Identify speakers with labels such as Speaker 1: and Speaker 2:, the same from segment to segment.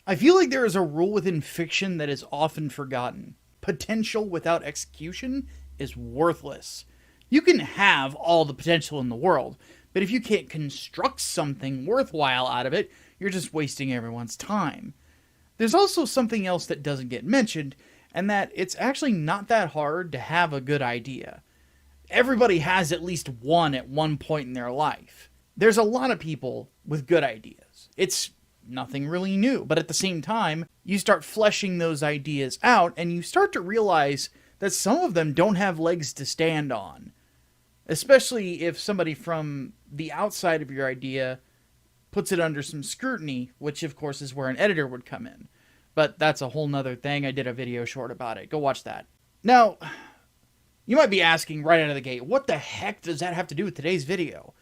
Speaker 1: I feel like there is a rule within fiction that is often forgotten. Potential without execution is worthless. You can have all the potential in the world, but if you can't construct something worthwhile out of it, you're just wasting everyone's time. There's also something else that doesn't get mentioned, and that it's actually not that hard to have a good idea. Everybody has at least one at one point in their life. There's a lot of people with good ideas. It's nothing really new, but at the same time, you start fleshing those ideas out, and you start to realize that some of them don't have legs to stand on. Especially if somebody from the outside of your idea puts it under some scrutiny, which of course is where an editor would come in. But that's a whole nother thing. I did a video short about it. Go watch that. Now, you might be asking right out of the gate, what the heck does that have to do with today's video?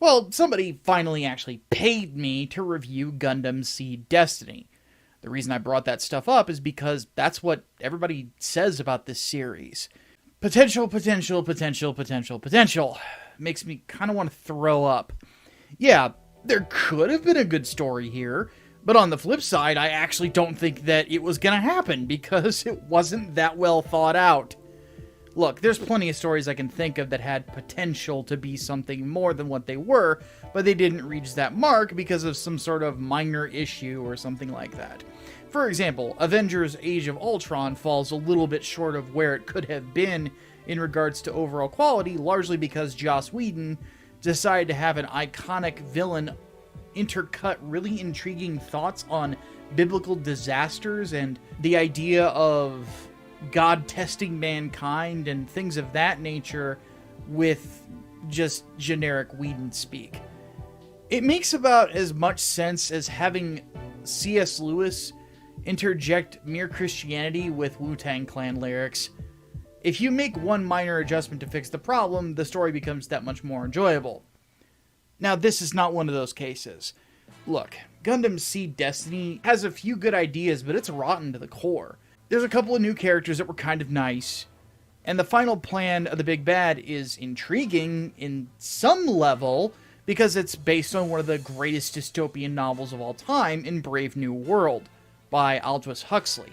Speaker 1: Well, somebody finally actually paid me to review Gundam SEED Destiny. The reason I brought that stuff up is because that's what everybody says about this series. Potential, potential, potential, potential, potential. Makes me kind of want to throw up. Yeah, there could have been a good story here, but on the flip side, I actually don't think that it was going to happen because it wasn't that well thought out. Look, there's plenty of stories I can think of that had potential to be something more than what they were, but they didn't reach that mark because of some sort of minor issue or something like that. For example, Avengers Age of Ultron falls a little bit short of where it could have been in regards to overall quality, largely because Joss Whedon decided to have an iconic villain intercut really intriguing thoughts on biblical disasters and the idea of God testing mankind and things of that nature with just generic Whedon speak. It makes about as much sense as having C.S. Lewis interject Mere Christianity with Wu-Tang Clan lyrics. If you make one minor adjustment to fix the problem, the story becomes that much more enjoyable. Now, this is not one of those cases. Look, Gundam SEED Destiny has a few good ideas, but it's rotten to the core. There's a couple of new characters that were kind of nice, and the final plan of the big bad is intriguing in some level because it's based on one of the greatest dystopian novels of all time in Brave New World by Aldous Huxley.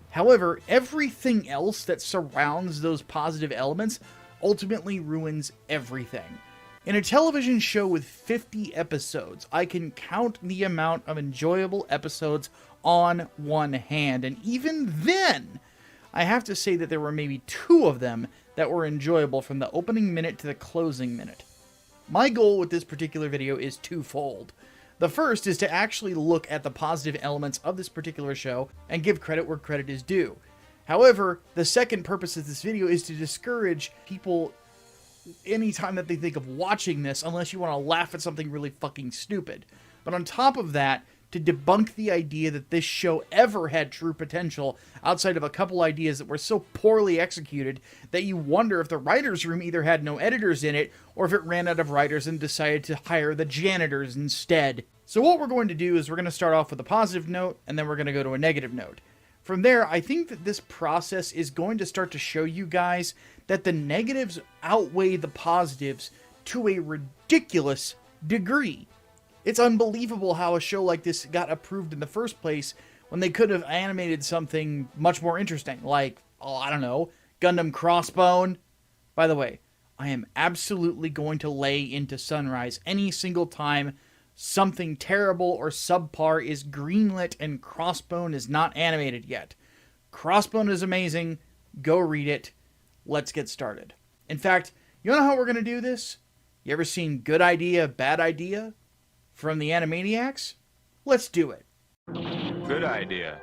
Speaker 1: However, everything else that surrounds those positive elements ultimately ruins everything. In a television show with 50 episodes, I can count the amount of enjoyable episodes on one hand, and even then, I have to say that there were maybe 2 of them that were enjoyable from the opening minute to the closing minute. My goal with this particular video is twofold. The first is to actually look at the positive elements of this particular show and give credit where credit is due. However, the second purpose of this video is to discourage people anytime that they think of watching this unless you want to laugh at something really fucking stupid. But on top of that, to debunk the idea that this show ever had true potential outside of a couple ideas that were so poorly executed that you wonder if the writer's room either had no editors in it or if it ran out of writers and decided to hire the janitors instead. So what we're going to do is we're going to start off with a positive note and then we're going to go to a negative note. From there, I think that this process is going to start to show you guys that the negatives outweigh the positives to a ridiculous degree. It's unbelievable how a show like this got approved in the first place when they could have animated something much more interesting, like, oh, I don't know, Gundam Crossbone. By the way, I am absolutely going to lay into Sunrise any single time something terrible or subpar is greenlit and Crossbone is not animated yet. Crossbone is amazing. Go read it. Let's get started. In fact, you know how we're going to do this? You ever seen Good Idea, Bad Idea from the Animaniacs? Let's do it.
Speaker 2: Good idea.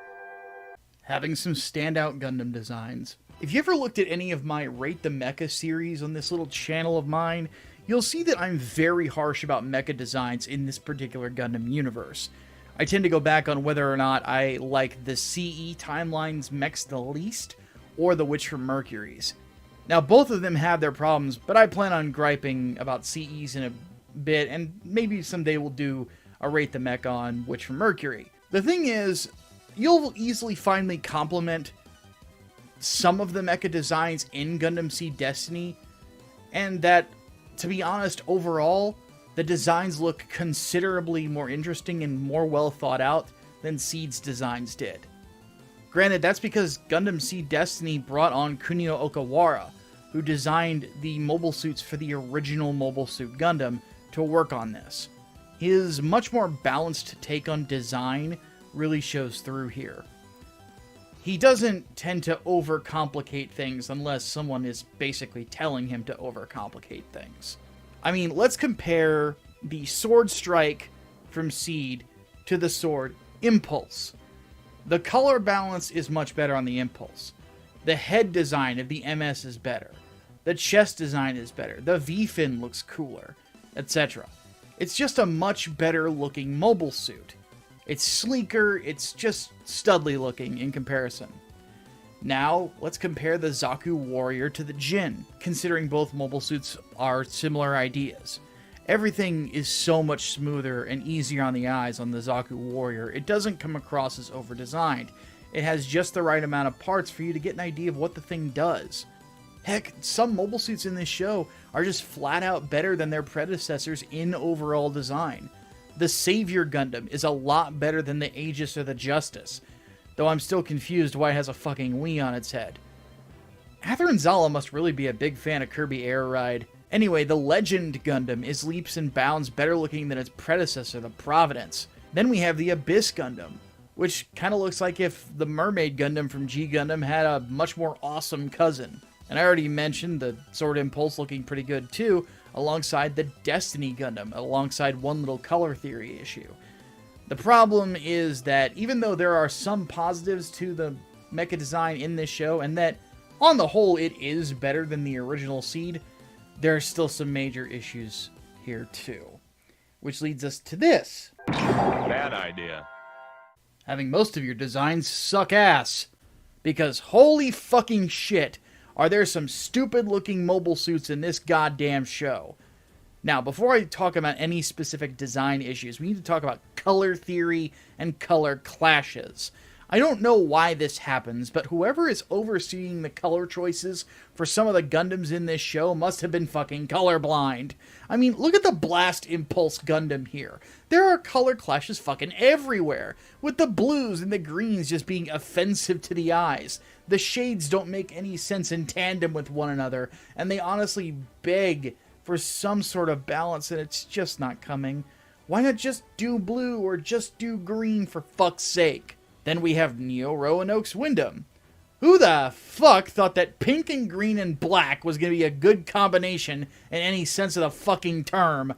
Speaker 1: Having some standout Gundam designs. If you ever looked at any of my Rate the Mecha series on this little channel of mine, you'll see that I'm very harsh about mecha designs in this particular Gundam universe. I tend to go back on whether or not I like the CE Timeline's mechs the least, or the Witch from Mercury's. Now, both of them have their problems, but I plan on griping about CE's in a bit, and maybe someday we'll do a Rate the Mech on Witch from Mercury. The thing is, you'll easily find me compliment some of the mecha designs in Gundam SEED Destiny, and that, to be honest, overall, the designs look considerably more interesting and more well thought out than SEED's designs did. Granted, that's because Gundam SEED Destiny brought on Kunio Okawara, who designed the mobile suits for the original Mobile Suit Gundam, to work on this. His much more balanced take on design really shows through here. He doesn't tend to overcomplicate things unless someone is basically telling him to overcomplicate things. I mean, let's compare the Sword Strike from SEED to the Sword Impulse. The color balance is much better on the Impulse. The head design of the MS is better. The chest design is better. The V-fin looks cooler, etc. It's just a much better looking mobile suit. It's sleeker, it's just studly looking in comparison. Now, let's compare the Zaku Warrior to the Jin, considering both mobile suits are similar ideas. Everything is so much smoother and easier on the eyes on the Zaku Warrior. It doesn't come across as over-designed. It has just the right amount of parts for you to get an idea of what the thing does. Heck, some mobile suits in this show are just flat out better than their predecessors in overall design. The Savior Gundam is a lot better than the Aegis or the Justice, though I'm still confused why it has a fucking Wii on its head. Athrun Zala must really be a big fan of Kirby Air Ride. Anyway, the Legend Gundam is leaps and bounds better looking than its predecessor, the Providence. Then we have the Abyss Gundam, which kind of looks like if the Mermaid Gundam from G Gundam had a much more awesome cousin. And I already mentioned the Sword Impulse looking pretty good too, alongside the Destiny Gundam, alongside one little color theory issue. The problem is that even though there are some positives to the mecha design in this show, and that on the whole it is better than the original SEED, there are still some major issues here too. Which leads us to this.
Speaker 2: Bad idea.
Speaker 1: Having most of your designs suck ass. Because holy fucking shit, are there some stupid looking mobile suits in this goddamn show. Now, before I talk about any specific design issues, we need to talk about color theory and color clashes. I don't know why this happens, but whoever is overseeing the color choices for some of the Gundams in this show must have been fucking colorblind. I mean, look at the Blast Impulse Gundam here. There are color clashes fucking everywhere, with the blues and the greens just being offensive to the eyes. The shades don't make any sense in tandem with one another, and they honestly beg for some sort of balance, and it's just not coming. Why not just do blue or just do green for fuck's sake? Then we have Neo Roanoke's Windom. Who the fuck thought that pink and green and black was going to be a good combination in any sense of the fucking term?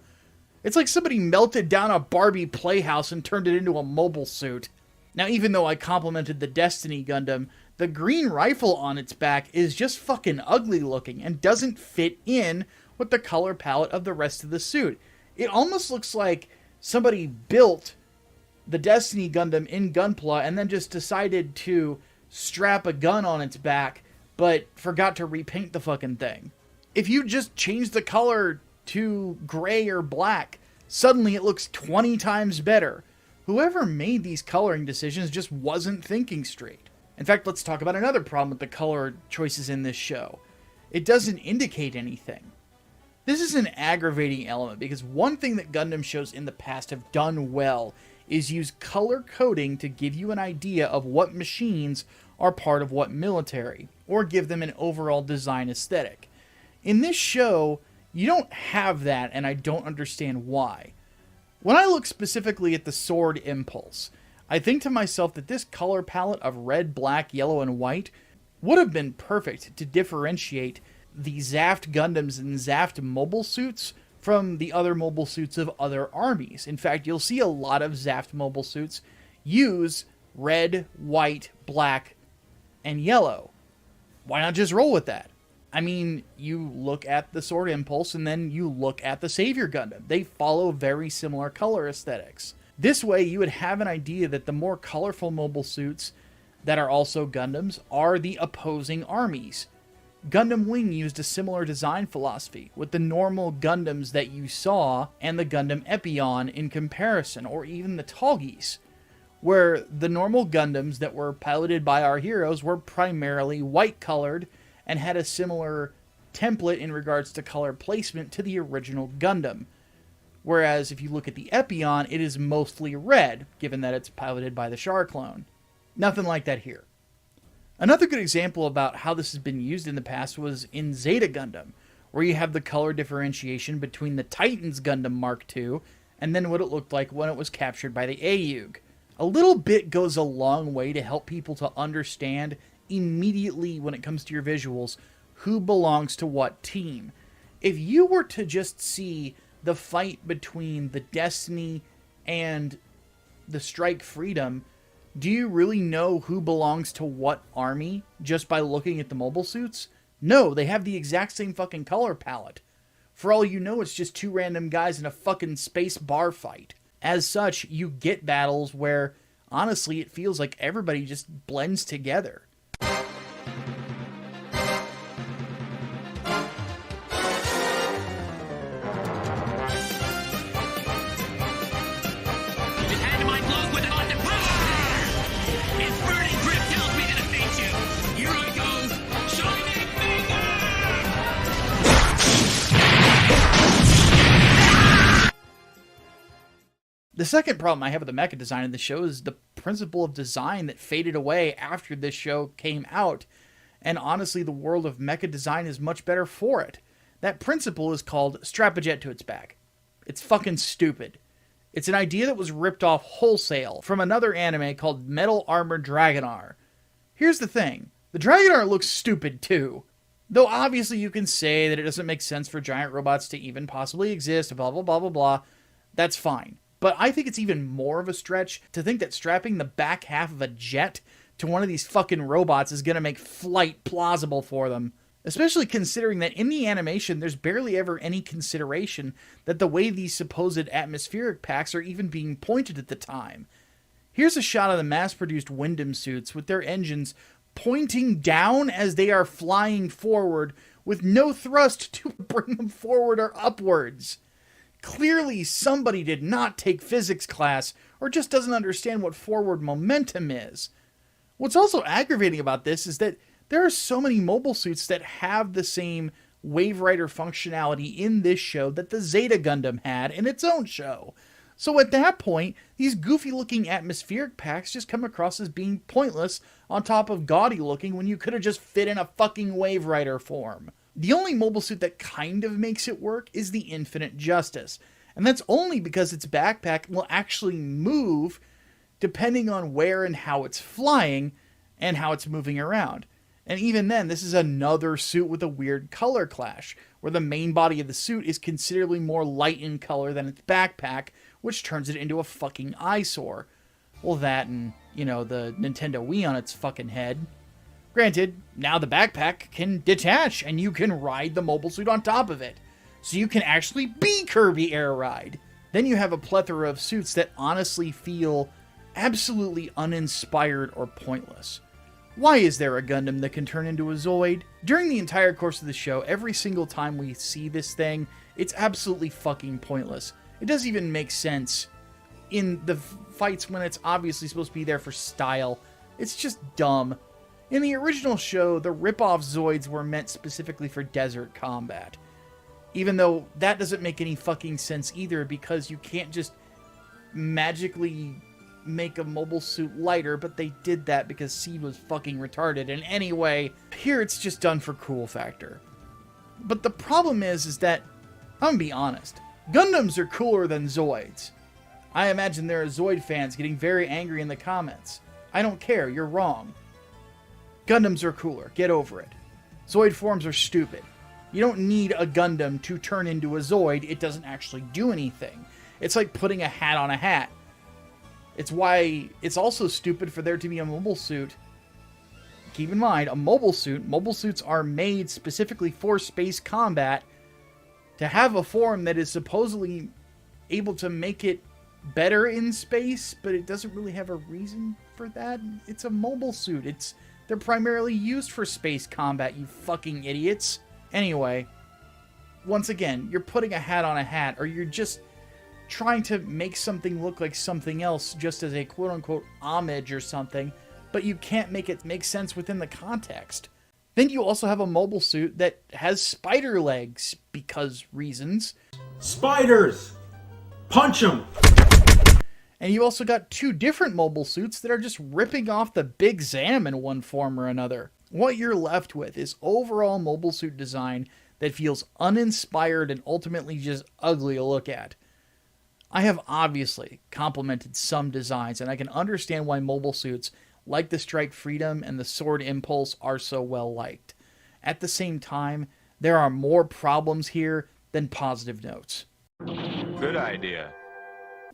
Speaker 1: It's like somebody melted down a Barbie playhouse and turned it into a mobile suit. Now, even though I complimented the Destiny Gundam, the green rifle on its back is just fucking ugly looking and doesn't fit in with the color palette of the rest of the suit. It almost looks like somebody built the Destiny Gundam in Gunpla and then just decided to strap a gun on its back, but forgot to repaint the fucking thing. If you just change the color to gray or black, suddenly it looks 20 times better. Whoever made these coloring decisions just wasn't thinking straight. In fact, let's talk about another problem with the color choices in this show. It doesn't indicate anything. This is an aggravating element because one thing that Gundam shows in the past have done well is use color coding to give you an idea of what machines are part of what military, or give them an overall design aesthetic. In this show, you don't have that, and I don't understand why. When I look specifically at the Sword Impulse, I think to myself that this color palette of red, black, yellow, and white would have been perfect to differentiate the Zaft Gundams and Zaft mobile suits from the other mobile suits of other armies. In fact, you'll see a lot of Zaft mobile suits use red, white, black, and yellow. Why not just roll with that? I mean, you look at the Sword Impulse and then you look at the Savior Gundam. They follow very similar color aesthetics. This way, you would have an idea that the more colorful mobile suits that are also Gundams are the opposing armies. Gundam Wing used a similar design philosophy, with the normal Gundams that you saw and the Gundam Epion in comparison, or even the Tallgeese, where the normal Gundams that were piloted by our heroes were primarily white-colored and had a similar template in regards to color placement to the original Gundam. Whereas if you look at the Epion, it is mostly red, given that it's piloted by the Char clone. Nothing like that here. Another good example about how this has been used in the past was in Zeta Gundam, where you have the color differentiation between the Titans Gundam Mark II and then what it looked like when it was captured by the AUG. A little bit goes a long way to help people to understand immediately when it comes to your visuals who belongs to what team. If you were to just see the fight between the Destiny and the Strike Freedom, do you really know who belongs to what army just by looking at the mobile suits? No, they have the exact same fucking color palette. For all you know, it's just two random guys in a fucking space bar fight. As such, you get battles where, honestly, it feels like everybody just blends together. The second problem I have with the mecha design in the show is the principle of design that faded away after this show came out, and honestly the world of mecha design is much better for it. That principle is called strap a jet to its back. It's fucking stupid. It's an idea that was ripped off wholesale from another anime called Metal Armor Dragonar. Here's the thing, the Dragonar looks stupid too. Though obviously you can say that it doesn't make sense for giant robots to even possibly exist, blah blah blah blah blah, that's fine. But I think it's even more of a stretch to think that strapping the back half of a jet to one of these fucking robots is going to make flight plausible for them. Especially considering that in the animation, there's barely ever any consideration that the way these supposed atmospheric packs are even being pointed at the time. Here's a shot of the mass-produced Gundam suits with their engines pointing down as they are flying forward with no thrust to bring them forward or upwards. Clearly, somebody did not take physics class or just doesn't understand what forward momentum is. What's also aggravating about this is that there are so many mobile suits that have the same Wave Rider functionality in this show that the Zeta Gundam had in its own show. So at that point, these goofy-looking atmospheric packs just come across as being pointless on top of gaudy-looking when you could have just fit in a fucking Wave Rider form. The only mobile suit that kind of makes it work is the Infinite Justice, and that's only because its backpack will actually move depending on where and how it's flying and how it's moving around. And even then, this is another suit with a weird color clash, where the main body of the suit is considerably more light in color than its backpack, which turns it into a fucking eyesore. Well, that and, the Nintendo Wii on its fucking head. Granted, now the backpack can detach and you can ride the mobile suit on top of it. So you can actually be Kirby Air Ride. Then you have a plethora of suits that honestly feel absolutely uninspired or pointless. Why is there a Gundam that can turn into a Zoid? During the entire course of the show, every single time we see this thing, it's absolutely fucking pointless. It doesn't even make sense in the fights when it's obviously supposed to be there for style. It's just dumb. In the original show, the rip-off Zoids were meant specifically for desert combat. Even though that doesn't make any fucking sense either, because you can't just magically make a mobile suit lighter, but they did that because Seed was fucking retarded. And anyway, here it's just done for cool factor. But the problem is that, I'm gonna be honest, Gundams are cooler than Zoids. I imagine there are Zoid fans getting very angry in the comments. I don't care, you're wrong. Gundams are cooler, get over it. Zoid forms are stupid. You don't need a Gundam to turn into a Zoid, it doesn't actually do anything. It's like putting a hat on a hat. It's why it's also stupid for there to be a mobile suit. Keep in mind, mobile suits are made specifically for space combat. To have a form that is supposedly able to make it better in space, but it doesn't really have a reason for that. It's a mobile suit. They're primarily used for space combat, you fucking idiots. Anyway, once again, you're putting a hat on a hat, or you're just trying to make something look like something else just as a quote-unquote homage or something, but you can't make it make sense within the context. Then you also have a mobile suit that has spider legs, because reasons.
Speaker 3: Spiders! Punch him!
Speaker 1: And you also got two different mobile suits that are just ripping off the Big Zam in one form or another. What you're left with is overall mobile suit design that feels uninspired and ultimately just ugly to look at. I have obviously complimented some designs, and I can understand why mobile suits like the Strike Freedom and the Sword Impulse are so well liked. At the same time, there are more problems here than positive notes.
Speaker 2: Good idea.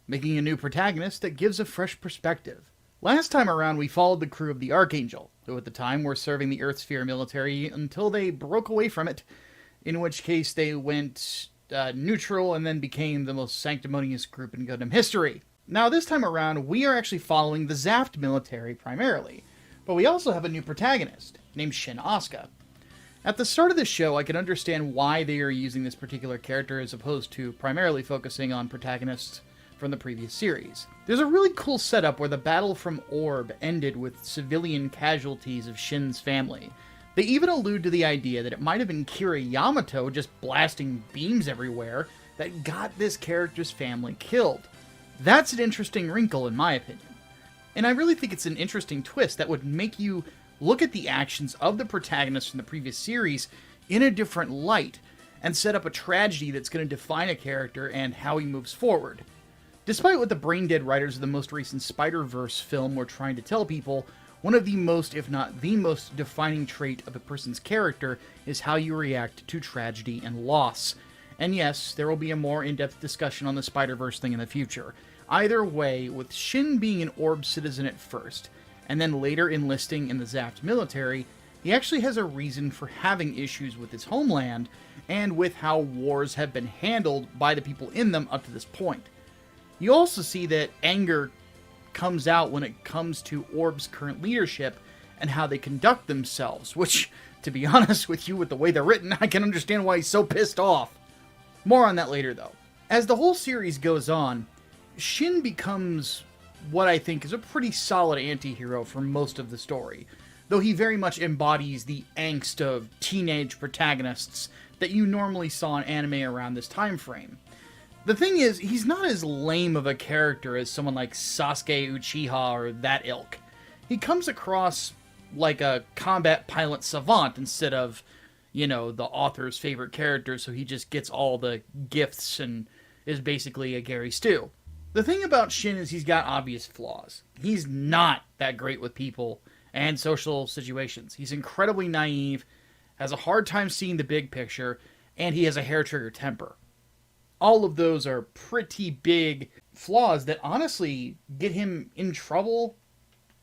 Speaker 1: Making a new protagonist that gives a fresh perspective. Last time around, we followed the crew of the Archangel, who at the time were serving the Earth Sphere military until they broke away from it, in which case they went neutral and then became the most sanctimonious group in Gundam history. Now, this time around, we are actually following the Zaft military primarily, but we also have a new protagonist, named Shin Asuka. At the start of the show, I can understand why they are using this particular character as opposed to primarily focusing on protagonists from the previous series. There's a really cool setup where the battle from Orb ended with civilian casualties of Shin's family. They even allude to the idea that it might have been Kira Yamato just blasting beams everywhere that got this character's family killed. That's an interesting wrinkle in my opinion. And I really think it's an interesting twist that would make you look at the actions of the protagonist from the previous series in a different light and set up a tragedy that's going to define a character and how he moves forward. Despite what the brain-dead writers of the most recent Spider-Verse film were trying to tell people, one of the most, if not the most, defining trait of a person's character is how you react to tragedy and loss. And yes, there will be a more in-depth discussion on the Spider-Verse thing in the future. Either way, with Shin being an Orb citizen at first, and then later enlisting in the Zaft military, he actually has a reason for having issues with his homeland, and with how wars have been handled by the people in them up to this point. You also see that anger comes out when it comes to Orb's current leadership and how they conduct themselves, which, to be honest with you, with the way they're written, I can understand why he's so pissed off. More on that later, though. As the whole series goes on, Shin becomes what I think is a pretty solid anti-hero for most of the story, though he very much embodies the angst of teenage protagonists that you normally saw in anime around this time frame. The thing is, he's not as lame of a character as someone like Sasuke Uchiha or that ilk. He comes across like a combat pilot savant instead of, the author's favorite character, so he just gets all the gifts and is basically a Gary Stu. The thing about Shin is he's got obvious flaws. He's not that great with people and social situations. He's incredibly naive, has a hard time seeing the big picture, and he has a hair-trigger temper. All of those are pretty big flaws that honestly get him in trouble,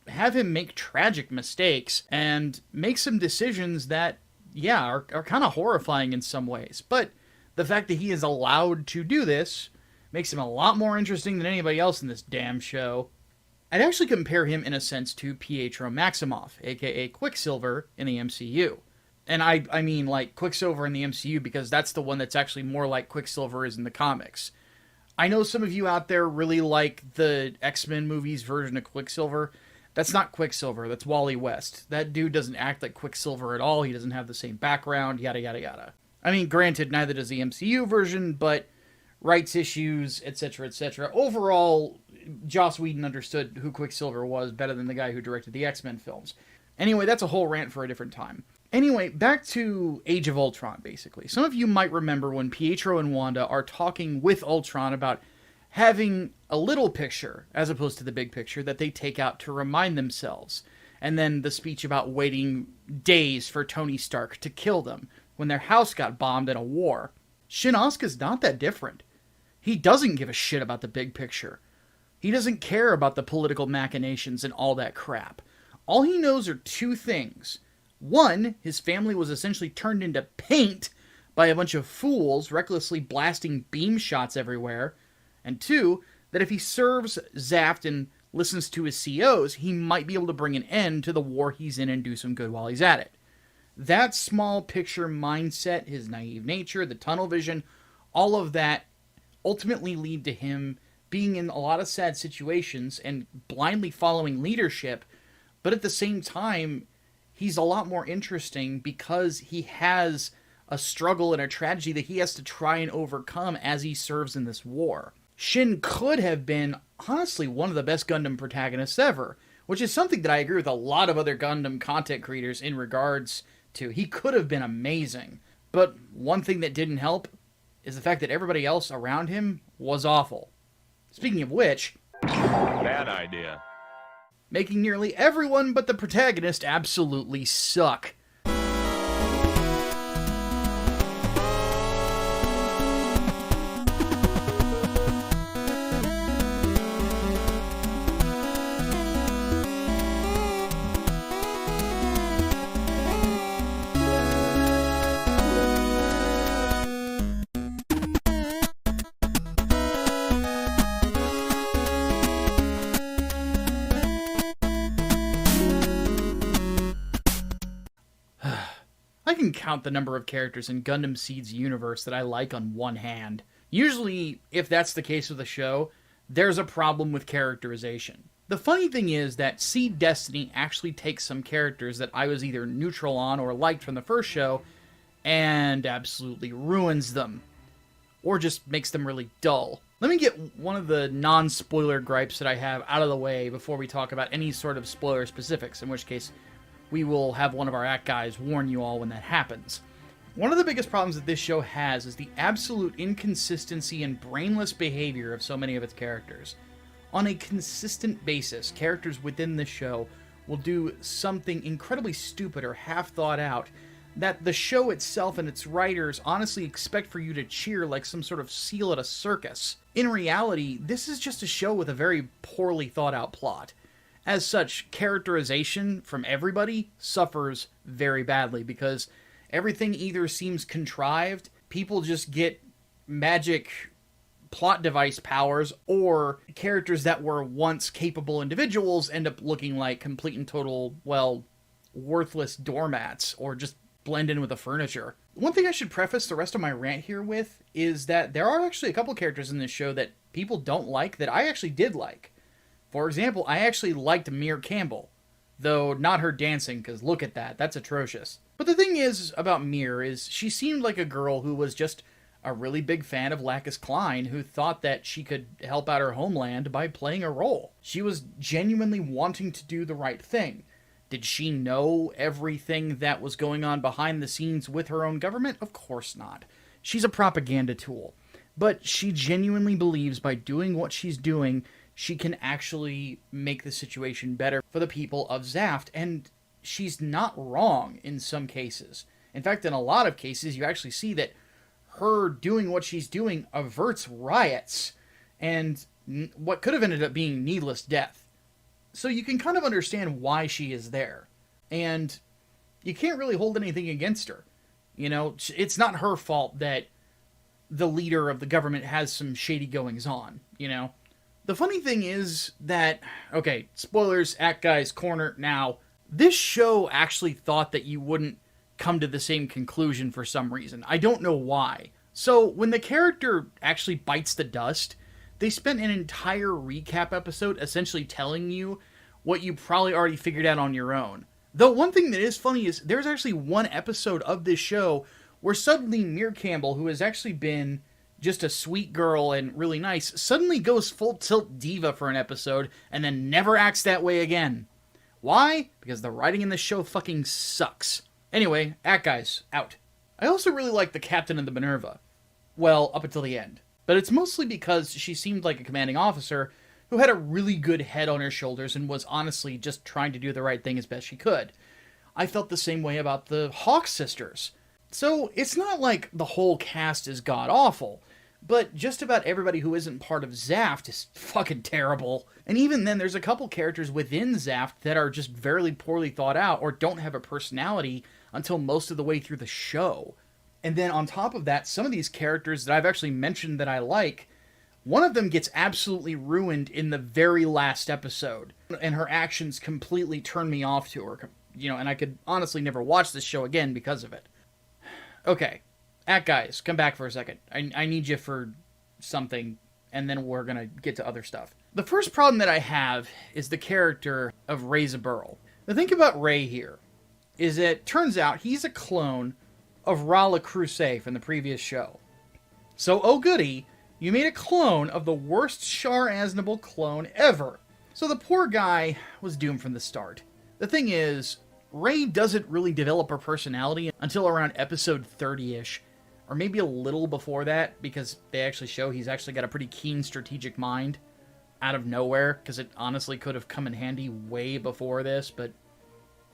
Speaker 1: have him make tragic mistakes, and make some decisions that, are kind of horrifying in some ways. But the fact that he is allowed to do this makes him a lot more interesting than anybody else in this damn show. I'd actually compare him in a sense to Pietro Maximoff, aka Quicksilver, in the MCU. And I mean, like, Quicksilver in the MCU because that's the one that's actually more like Quicksilver is in the comics. I know some of you out there really like the X-Men movies version of Quicksilver. That's not Quicksilver, that's Wally West. That dude doesn't act like Quicksilver at all, he doesn't have the same background, yada yada yada. I mean, granted, neither does the MCU version, but rights issues, etc., etc. Overall, Joss Whedon understood who Quicksilver was better than the guy who directed the X-Men films. Anyway, that's a whole rant for a different time. Anyway, back to Age of Ultron, basically. Some of you might remember when Pietro and Wanda are talking with Ultron about having a little picture, as opposed to the big picture, that they take out to remind themselves. And then the speech about waiting days for Tony Stark to kill them when their house got bombed in a war. Shin Asuka's not that different. He doesn't give a shit about the big picture. He doesn't care about the political machinations and all that crap. All he knows are two things. One, his family was essentially turned into paint by a bunch of fools recklessly blasting beam shots everywhere. And two, that if he serves Zaft and listens to his COs, he might be able to bring an end to the war he's in and do some good while he's at it. That small picture mindset, his naive nature, the tunnel vision, all of that ultimately lead to him being in a lot of sad situations and blindly following leadership, but at the same time, he's a lot more interesting because he has a struggle and a tragedy that he has to try and overcome as he serves in this war. Shin could have been, honestly, one of the best Gundam protagonists ever, which is something that I agree with a lot of other Gundam content creators in regards to. He could have been amazing, but one thing that didn't help is the fact that everybody else around him was awful. Speaking of which,
Speaker 2: Bad idea.
Speaker 1: making nearly everyone but the protagonist absolutely suck. I can count the number of characters in Gundam SEED's universe that I like on one hand. Usually, if that's the case with a show, there's a problem with characterization. The funny thing is that SEED Destiny actually takes some characters that I was either neutral on or liked from the first show and absolutely ruins them. Or just makes them really dull. Let me get one of the non-spoiler gripes that I have out of the way before we talk about any sort of spoiler specifics, in which case we will have one of our act guys warn you all when that happens. One of the biggest problems that this show has is the absolute inconsistency and brainless behavior of so many of its characters. On a consistent basis, characters within the show will do something incredibly stupid or half thought out that the show itself and its writers honestly expect for you to cheer like some sort of seal at a circus. In reality, this is just a show with a very poorly thought out plot. As such, characterization from everybody suffers very badly because everything either seems contrived, people just get magic plot device powers, or characters that were once capable individuals end up looking like complete and total, well, worthless doormats, or just blend in with the furniture. One thing I should preface the rest of my rant here with is that there are actually a couple characters in this show that people don't like that I actually did like. For example, I actually liked Mir Campbell, though not her dancing, because look at that, that's atrocious. But the thing is about Mir is she seemed like a girl who was just a really big fan of Ruckus Klein, who thought that she could help out her homeland by playing a role. She was genuinely wanting to do the right thing. Did she know everything that was going on behind the scenes with her own government? Of course not. She's a propaganda tool. But she genuinely believes by doing what she's doing, she can actually make the situation better for the people of Zaft, and she's not wrong in some cases. In fact, in a lot of cases, you actually see that her doing what she's doing averts riots, and what could have ended up being needless death. So you can kind of understand why she is there, and you can't really hold anything against her. You know, it's not her fault that the leader of the government has some shady goings on, you know? The funny thing is that, okay, spoilers, Act Guy's Corner now, this show actually thought that you wouldn't come to the same conclusion for some reason. I don't know why. So, when the character actually bites the dust, they spent an entire recap episode essentially telling you what you probably already figured out on your own. Though one thing that is funny is there's actually one episode of this show where suddenly Mir Campbell, who has actually been just a sweet girl and really nice, suddenly goes full tilt diva for an episode and then never acts that way again. Why? Because the writing in this show fucking sucks. Anyway, Act Guys, out. I also really like the captain of the Minerva. Well, up until the end. But it's mostly because she seemed like a commanding officer who had a really good head on her shoulders and was honestly just trying to do the right thing as best she could. I felt the same way about the Hawk sisters. So, it's not like the whole cast is god-awful, but just about everybody who isn't part of Zaft is fucking terrible. And even then, there's a couple characters within Zaft that are just very poorly thought out or don't have a personality until most of the way through the show. And then on top of that, some of these characters that I've actually mentioned that I like, one of them gets absolutely ruined in the very last episode, and her actions completely turn me off to her, you know, and I could honestly never watch this show again because of it. Okay, Act Guys, come back for a second. I need you for something, and then we're gonna get to other stuff. The first problem that I have is the character of Ray Zaburl. The thing about Ray here is that it turns out he's a clone of Rala Crusade from the previous show. So, oh goody, You made a clone of the worst Shar-Aznable clone ever. So the poor guy was doomed from the start. The thing is, Rey doesn't really develop her personality until around episode 30-ish, or maybe a little before that, because they actually show he's actually got a pretty keen strategic mind out of nowhere, because it honestly could have come in handy way before this, but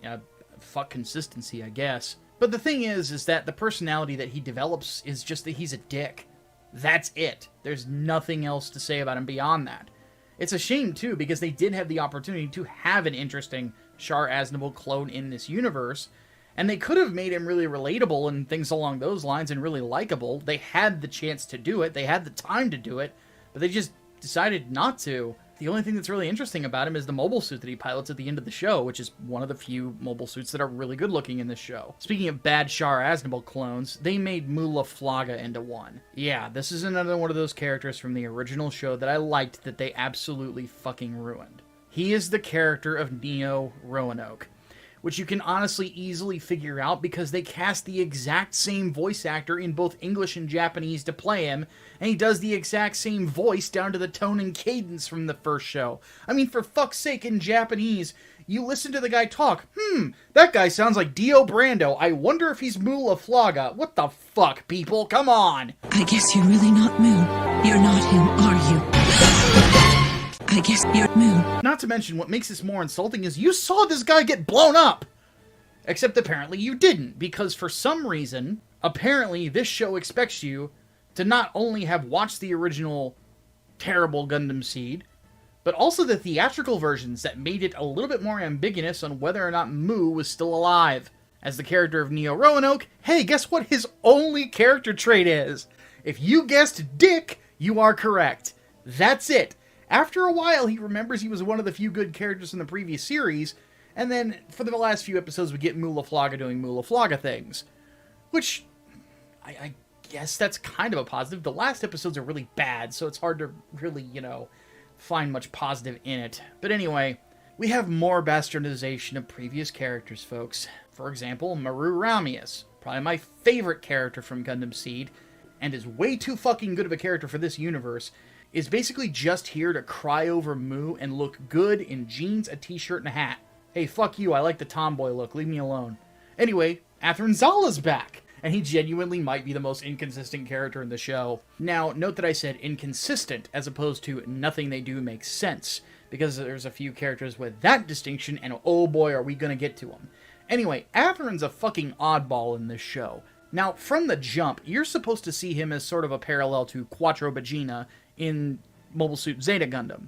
Speaker 1: yeah, fuck consistency, I guess. But the thing is that the personality that he develops is just that he's a dick. That's it. There's nothing else to say about him beyond that. It's a shame, too, because they did have the opportunity to have an interesting Shar-Aznable clone in this universe, and they could have made him really relatable and things along those lines and really likable. They had the chance to do it. They had the time to do it, but they just decided not to. The only thing that's really interesting about him is the mobile suit that he pilots at the end of the show, which is one of the few mobile suits that are really good looking in this show. Speaking of bad Shar-Aznable clones, they made Mula Flaga into one. Yeah, this is another one of those characters from the original show that I liked that they absolutely fucking ruined. He is the character of Neo Roanoke, which you can honestly easily figure out because they cast the exact same voice actor in both English and Japanese to play him, and he does the exact same voice down to the tone and cadence from the first show. I mean, for fuck's sake, in Japanese, you listen to the guy talk, that guy sounds like Dio Brando. I wonder if he's Mula Flaga. What the fuck, people? Come on!
Speaker 3: I guess you're really not Moo. You're not him, are you? I guess you're Moo.
Speaker 1: Not to mention, what makes this more insulting is you saw this guy get blown up! Except apparently you didn't, because for some reason, apparently this show expects you to not only have watched the original terrible Gundam SEED, but also the theatrical versions that made it a little bit more ambiguous on whether or not Moo was still alive. As the character of Neo Roanoke, hey, guess what his only character trait is? If you guessed Dick, you are correct. That's it. After a while, he remembers he was one of the few good characters in the previous series, and then for the last few episodes we get Mula Flaga doing Mula Flaga things. Which, I guess that's kind of a positive. The last episodes are really bad, so it's hard to really, find much positive in it. But anyway, we have more bastardization of previous characters, folks. For example, Maru Ramius, probably my favorite character from Gundam SEED, and is way too fucking good of a character for this universe, is basically just here to cry over Moo and look good in jeans, a t-shirt, and a hat. Hey, fuck you, I like the tomboy look, leave me alone. Anyway, Athrun Zala's back, and he genuinely might be the most inconsistent character in the show. Now, note that I said inconsistent, as opposed to nothing they do makes sense, because there's a few characters with that distinction, and oh boy, are we gonna get to them. Anyway, Athrun's a fucking oddball in this show. Now, from the jump, you're supposed to see him as sort of a parallel to Quattro Bagina in Mobile Suit Zeta Gundam.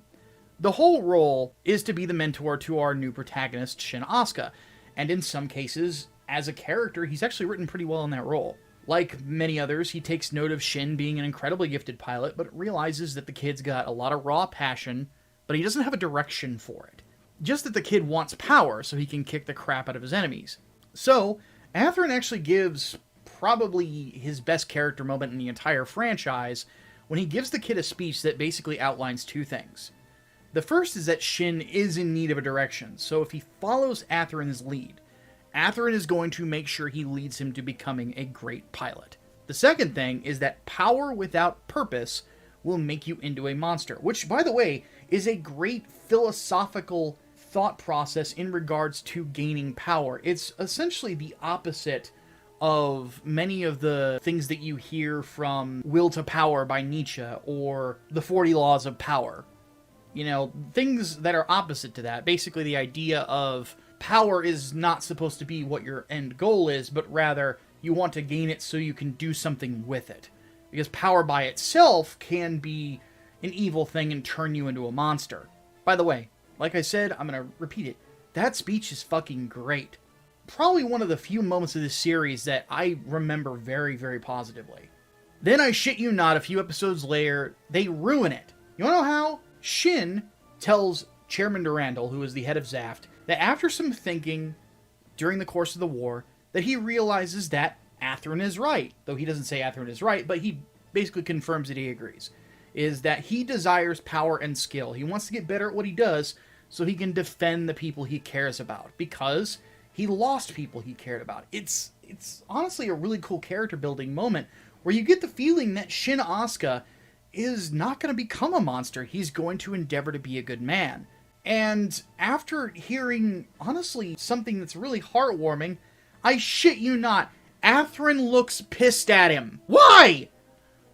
Speaker 1: The whole role is to be the mentor to our new protagonist, Shin Asuka, and in some cases, as a character, he's actually written pretty well in that role. Like many others, he takes note of Shin being an incredibly gifted pilot, but realizes that the kid's got a lot of raw passion, but he doesn't have a direction for it. Just that the kid wants power so he can kick the crap out of his enemies. So, Athrun actually gives probably his best character moment in the entire franchise when he gives the kid a speech that basically outlines two things. The first is that Shin is in need of a direction, so if he follows Athrun's lead, Athrun is going to make sure he leads him to becoming a great pilot. The second thing is that power without purpose will make you into a monster, which, by the way, is a great philosophical thought process in regards to gaining power. It's essentially the opposite of many of the things that you hear from Will to Power by Nietzsche or the 40 Laws of Power. Things that are opposite to that. Basically the idea of power is not supposed to be what your end goal is, but rather you want to gain it so you can do something with it. Because power by itself can be an evil thing and turn you into a monster. By the way, like I said, I'm going to repeat it. That speech is fucking great. Probably one of the few moments of this series that I remember very, very positively. Then I shit you not, a few episodes later, they ruin it. You wanna know how? Shin tells Chairman Durandal, who is the head of Zaft, that after some thinking during the course of the war, that he realizes that Athrun is right. Though he doesn't say Athrun is right, but he basically confirms that he agrees. Is that he desires power and skill. He wants to get better at what he does so he can defend the people he cares about. Because he lost people he cared about. It's honestly a really cool character building moment where you get the feeling that Shin Asuka is not going to become a monster. He's going to endeavor to be a good man. And after hearing, honestly, something that's really heartwarming, I shit you not, Athrun looks pissed at him. Why?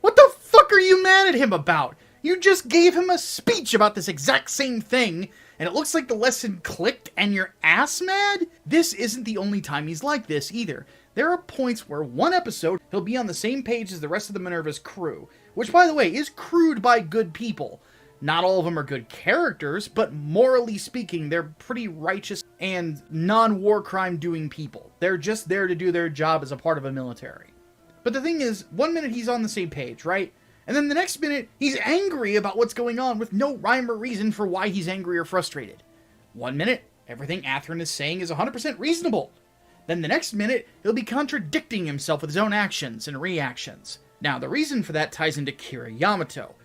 Speaker 1: What the fuck are you mad at him about? You just gave him a speech about this exact same thing, and it looks like the lesson clicked and you're ass mad? This isn't the only time he's like this either. There are points where one episode, he'll be on the same page as the rest of the Minerva's crew, which, by the way, is crewed by good people. Not all of them are good characters, but morally speaking, they're pretty righteous and non-war crime doing people. They're just there to do their job as a part of a military. But the thing is, one minute he's on the same page, right? And then the next minute, he's angry about what's going on with no rhyme or reason for why he's angry or frustrated. One minute, everything Athrun is saying is 100% reasonable. Then the next minute, he'll be contradicting himself with his own actions and reactions. Now, the reason for that ties into Kira Yamato,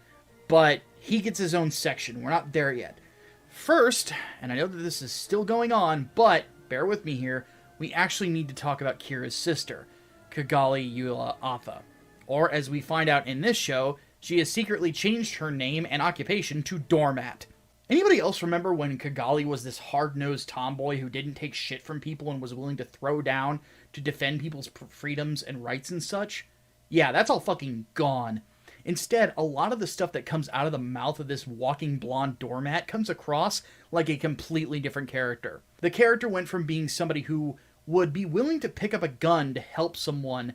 Speaker 1: but he gets his own section. We're not there yet. First, and I know that this is still going on, but bear with me here, we actually need to talk about Kira's sister, Kigali Yula Atha. Or, as we find out in this show, she has secretly changed her name and occupation to Doormat. Anybody else remember when Kigali was this hard-nosed tomboy who didn't take shit from people and was willing to throw down to defend people's freedoms and rights and such? Yeah, that's all fucking gone. Instead, a lot of the stuff that comes out of the mouth of this walking blonde doormat comes across like a completely different character. The character went from being somebody who would be willing to pick up a gun to help someone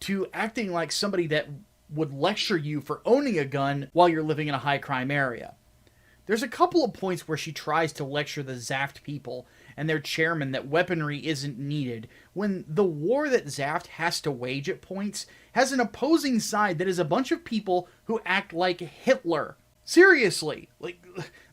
Speaker 1: to acting like somebody that would lecture you for owning a gun while you're living in a high-crime area. There's a couple of points where she tries to lecture the Zaft people and their chairman that weaponry isn't needed, when the war that Zaft has to wage at points has an opposing side that is a bunch of people who act like Hitler. Seriously, like,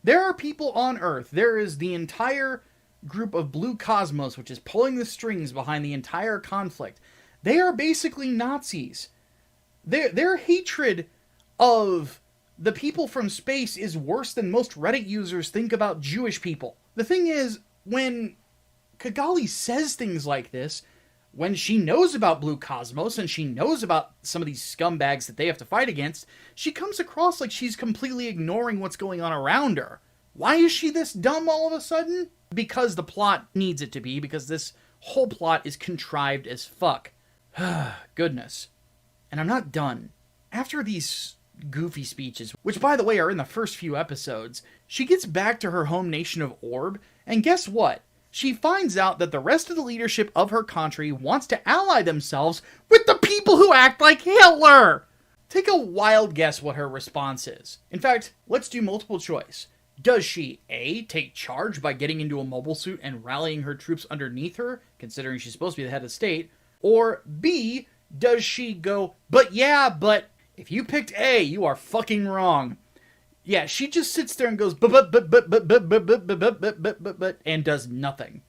Speaker 1: there are people on Earth, there is the entire group of Blue Cosmos, which is pulling the strings behind the entire conflict. They are basically Nazis. Their hatred of the people from space is worse than most Reddit users think about Jewish people. The thing is, when Kigali says things like this, when she knows about Blue Cosmos and she knows about some of these scumbags that they have to fight against, she comes across like she's completely ignoring what's going on around her. Why is she this dumb all of a sudden? Because the plot needs it to be, because this whole plot is contrived as fuck. Goodness. And I'm not done. After these goofy speeches, which by the way are in the first few episodes, she gets back to her home nation of Orb, and guess what? She finds out that the rest of the leadership of her country wants to ally themselves with the people who act like Hitler! Take a wild guess what her response is. In fact, let's do multiple choice. Does she A, take charge by getting into a mobile suit and rallying her troops underneath her, considering she's supposed to be the head of state? Or B, does she go, but if you picked A, you are fucking wrong. Yeah, she just sits there and goes, but, and does nothing.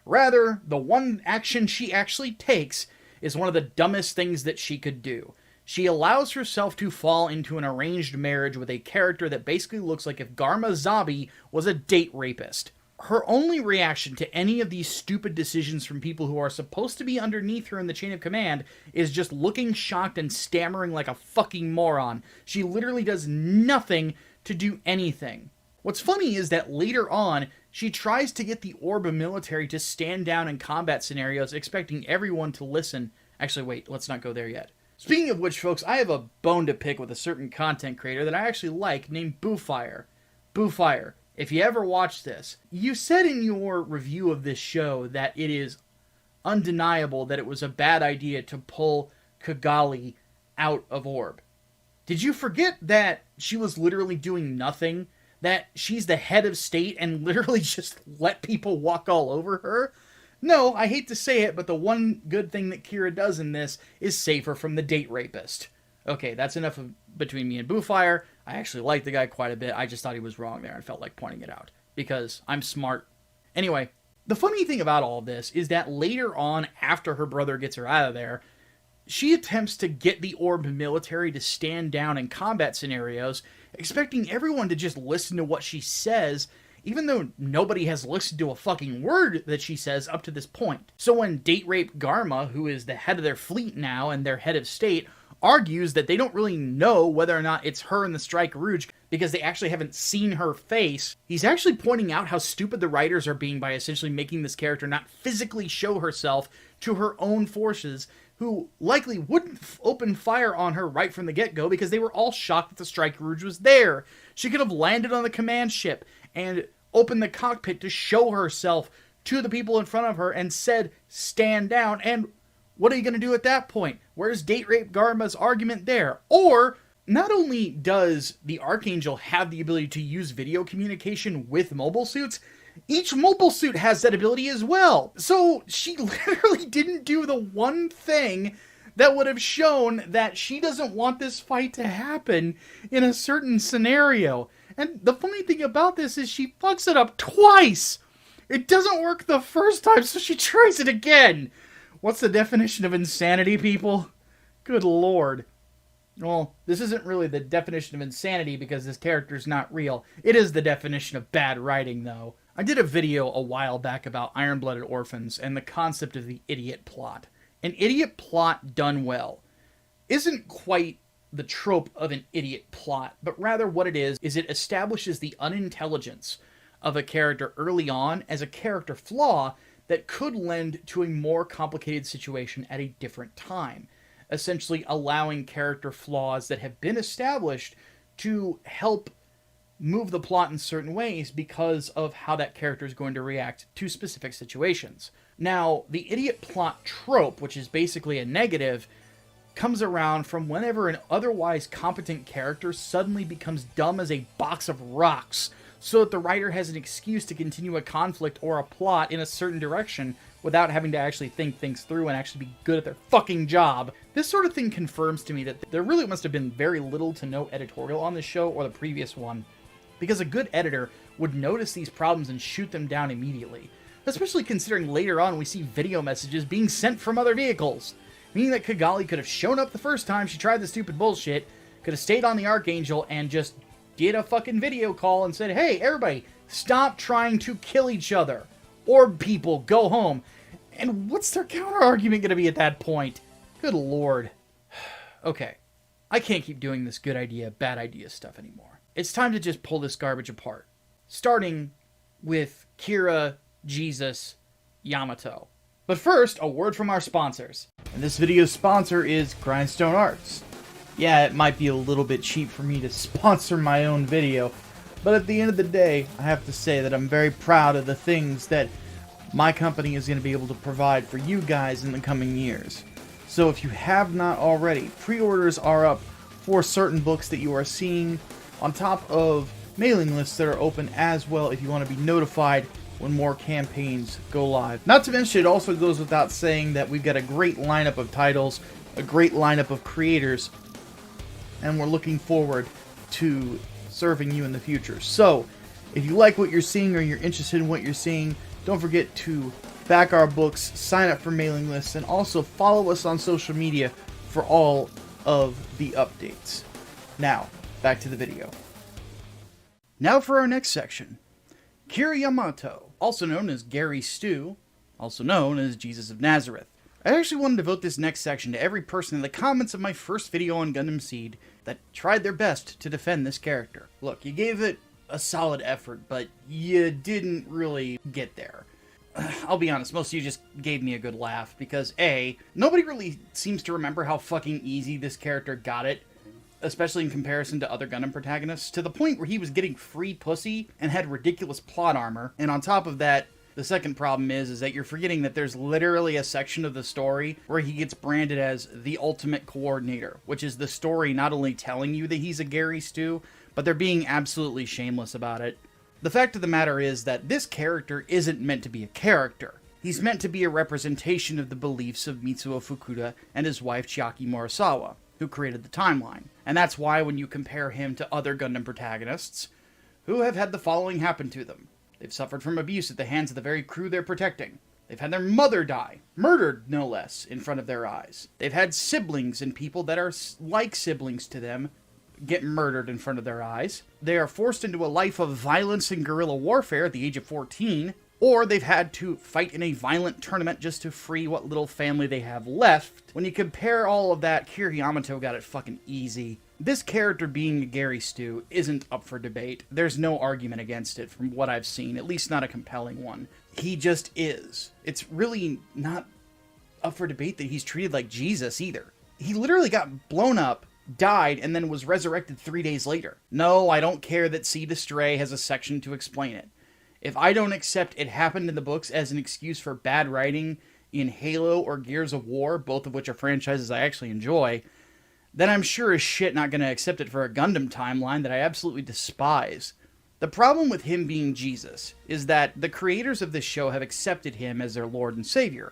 Speaker 1: Rather, the one action she actually takes is one of the dumbest things that she could do. She allows herself to fall into an arranged marriage with a character that basically looks like if Garma Zabi was a date rapist. Her only reaction to any of these stupid decisions from people who are supposed to be underneath her in the chain of command is just looking shocked and stammering like a fucking moron. She literally does nothing to do anything. What's funny is that later on, she tries to get the Orb military to stand down in combat scenarios, expecting everyone to listen. Actually, wait, let's not go there yet. Speaking of which, folks, I have a bone to pick with a certain content creator that I actually like named Boofire. Boofire, if you ever watch this, you said in your review of this show that it is undeniable that it was a bad idea to pull Kigali out of Orb. Did you forget that she was literally doing nothing? That she's the head of state and literally just let people walk all over her? No, I hate to say it, but the one good thing that Kira does in this is save her from the date rapist. Okay, that's enough of between me and Boofire. I actually like the guy quite a bit. I just thought he was wrong there and felt like pointing it out. Because I'm smart. Anyway, the funny thing about all of this is that later on, after her brother gets her out of there, she attempts to get the Orb military to stand down in combat scenarios, expecting everyone to just listen to what she says, even though nobody has listened to a fucking word that she says up to this point. So when date rape Garma, who is the head of their fleet now and their head of state, argues that they don't really know whether or not it's her in the Strike Rouge because they actually haven't seen her face. He's actually pointing out how stupid the writers are being by essentially making this character not physically show herself to her own forces, who likely wouldn't open fire on her right from the get-go because they were all shocked that the Strike Rouge was there. She could have landed on the command ship and opened the cockpit to show herself to the people in front of her and said, "Stand down," and what are you going to do at that point? Where's Date Rape Garma's argument there? Or, not only does the Archangel have the ability to use video communication with mobile suits, each mobile suit has that ability as well. So she literally didn't do the one thing that would have shown that she doesn't want this fight to happen in a certain scenario. And the funny thing about this is she fucks it up twice. It doesn't work the first time, so she tries it again. What's the definition of insanity, people? Good lord. Well, this isn't really the definition of insanity because this character's not real. It is the definition of bad writing, though. I did a video a while back about Iron-Blooded Orphans and the concept of the idiot plot. An idiot plot done well isn't quite the trope of an idiot plot, but rather what it is it establishes the unintelligence of a character early on as a character flaw that could lend to a more complicated situation at a different time, essentially allowing character flaws that have been established to help move the plot in certain ways because of how that character is going to react to specific situations. Now, the idiot plot trope, which is basically a negative, comes around from whenever an otherwise competent character suddenly becomes dumb as a box of rocks, so that the writer has an excuse to continue a conflict or a plot in a certain direction without having to actually think things through and actually be good at their fucking job. This sort of thing confirms to me that there really must have been very little to no editorial on this show or the previous one, because a good editor would notice these problems and shoot them down immediately, especially considering later on we see video messages being sent from other vehicles, meaning that Kigali could have shown up the first time she tried the stupid bullshit, could have stayed on the Archangel and just did a fucking video call and said, "Hey, everybody, stop trying to kill each other. Orb people, go home." And what's their counter-argument going to be at that point? Good lord. Okay, I can't keep doing this good idea, bad idea stuff anymore. It's time to just pull this garbage apart. Starting with Kira Jesus Yamato. But first, a word from our sponsors. And this video's sponsor is Grindstone Arts. Yeah, it might be a little bit cheap for me to sponsor my own video, but at the end of the day, I have to say that I'm very proud of the things that my company is going to be able to provide for you guys in the coming years. So if you have not already, pre-orders are up for certain books that you are seeing, on top of mailing lists that are open as well if you want to be notified when more campaigns go live. Not to mention, it also goes without saying that we've got a great lineup of titles, a great lineup of creators, and we're looking forward to serving you in the future. So, if you like what you're seeing or you're interested in what you're seeing, don't forget to back our books, sign up for mailing lists, and also follow us on social media for all of the updates. Now, back to the video. Now for our next section. Kira Yamato, also known as Gary Stu, also known as Jesus of Nazareth. I actually wanted to devote this next section to every person in the comments of my first video on Gundam SEED that tried their best to defend this character. Look, you gave it a solid effort, but you didn't really get there. I'll be honest, most of you just gave me a good laugh, because A, nobody really seems to remember how fucking easy this character got it, especially in comparison to other Gundam protagonists, to the point where he was getting free pussy and had ridiculous plot armor, and on top of that, the second problem is that you're forgetting that there's literally a section of the story where he gets branded as the ultimate coordinator, which is the story not only telling you that he's a Gary Stu, but they're being absolutely shameless about it. The fact of the matter is that this character isn't meant to be a character. He's meant to be a representation of the beliefs of Mitsuo Fukuda and his wife Chiaki Morisawa, who created the timeline. And that's why when you compare him to other Gundam protagonists, who have had the following happen to them. They've suffered from abuse at the hands of the very crew they're protecting. They've had their mother die, murdered no less, in front of their eyes. They've had siblings and people that are like siblings to them get murdered in front of their eyes. They are forced into a life of violence and guerrilla warfare at the age of 14. or they've had to fight in a violent tournament just to free what little family they have left. When you compare all of that, Kira Yamato got it fucking easy. This character being a Gary Stu isn't up for debate. There's no argument against it from what I've seen, at least not a compelling one. He just is. It's really not up for debate that he's treated like Jesus either. He literally got blown up, died, and then was resurrected 3 days later. No, I don't care that Seed Destiny has a section to explain it. If I don't accept it happened in the books as an excuse for bad writing in Halo or Gears of War, both of which are franchises I actually enjoy, then I'm sure as shit not going to accept it for a Gundam timeline that I absolutely despise. The problem with him being Jesus is that the creators of this show have accepted him as their Lord and Savior,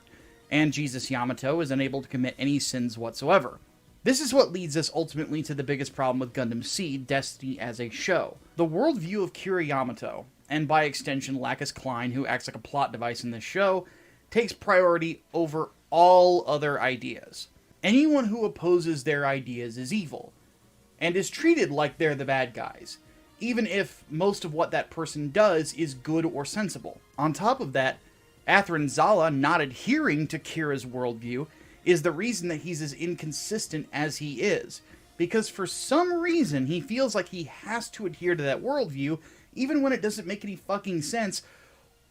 Speaker 1: and Jesus Yamato is unable to commit any sins whatsoever. This is what leads us ultimately to the biggest problem with Gundam SEED Destiny as a show. The worldview of Kira Yamato, and by extension Ruckus Klein, who acts like a plot device in this show, takes priority over all other ideas. Anyone who opposes their ideas is evil, and is treated like they're the bad guys, even if most of what that person does is good or sensible. On top of that, Athrun Zala not adhering to Kira's worldview is the reason that he's as inconsistent as he is, because for some reason he feels like he has to adhere to that worldview even when it doesn't make any fucking sense,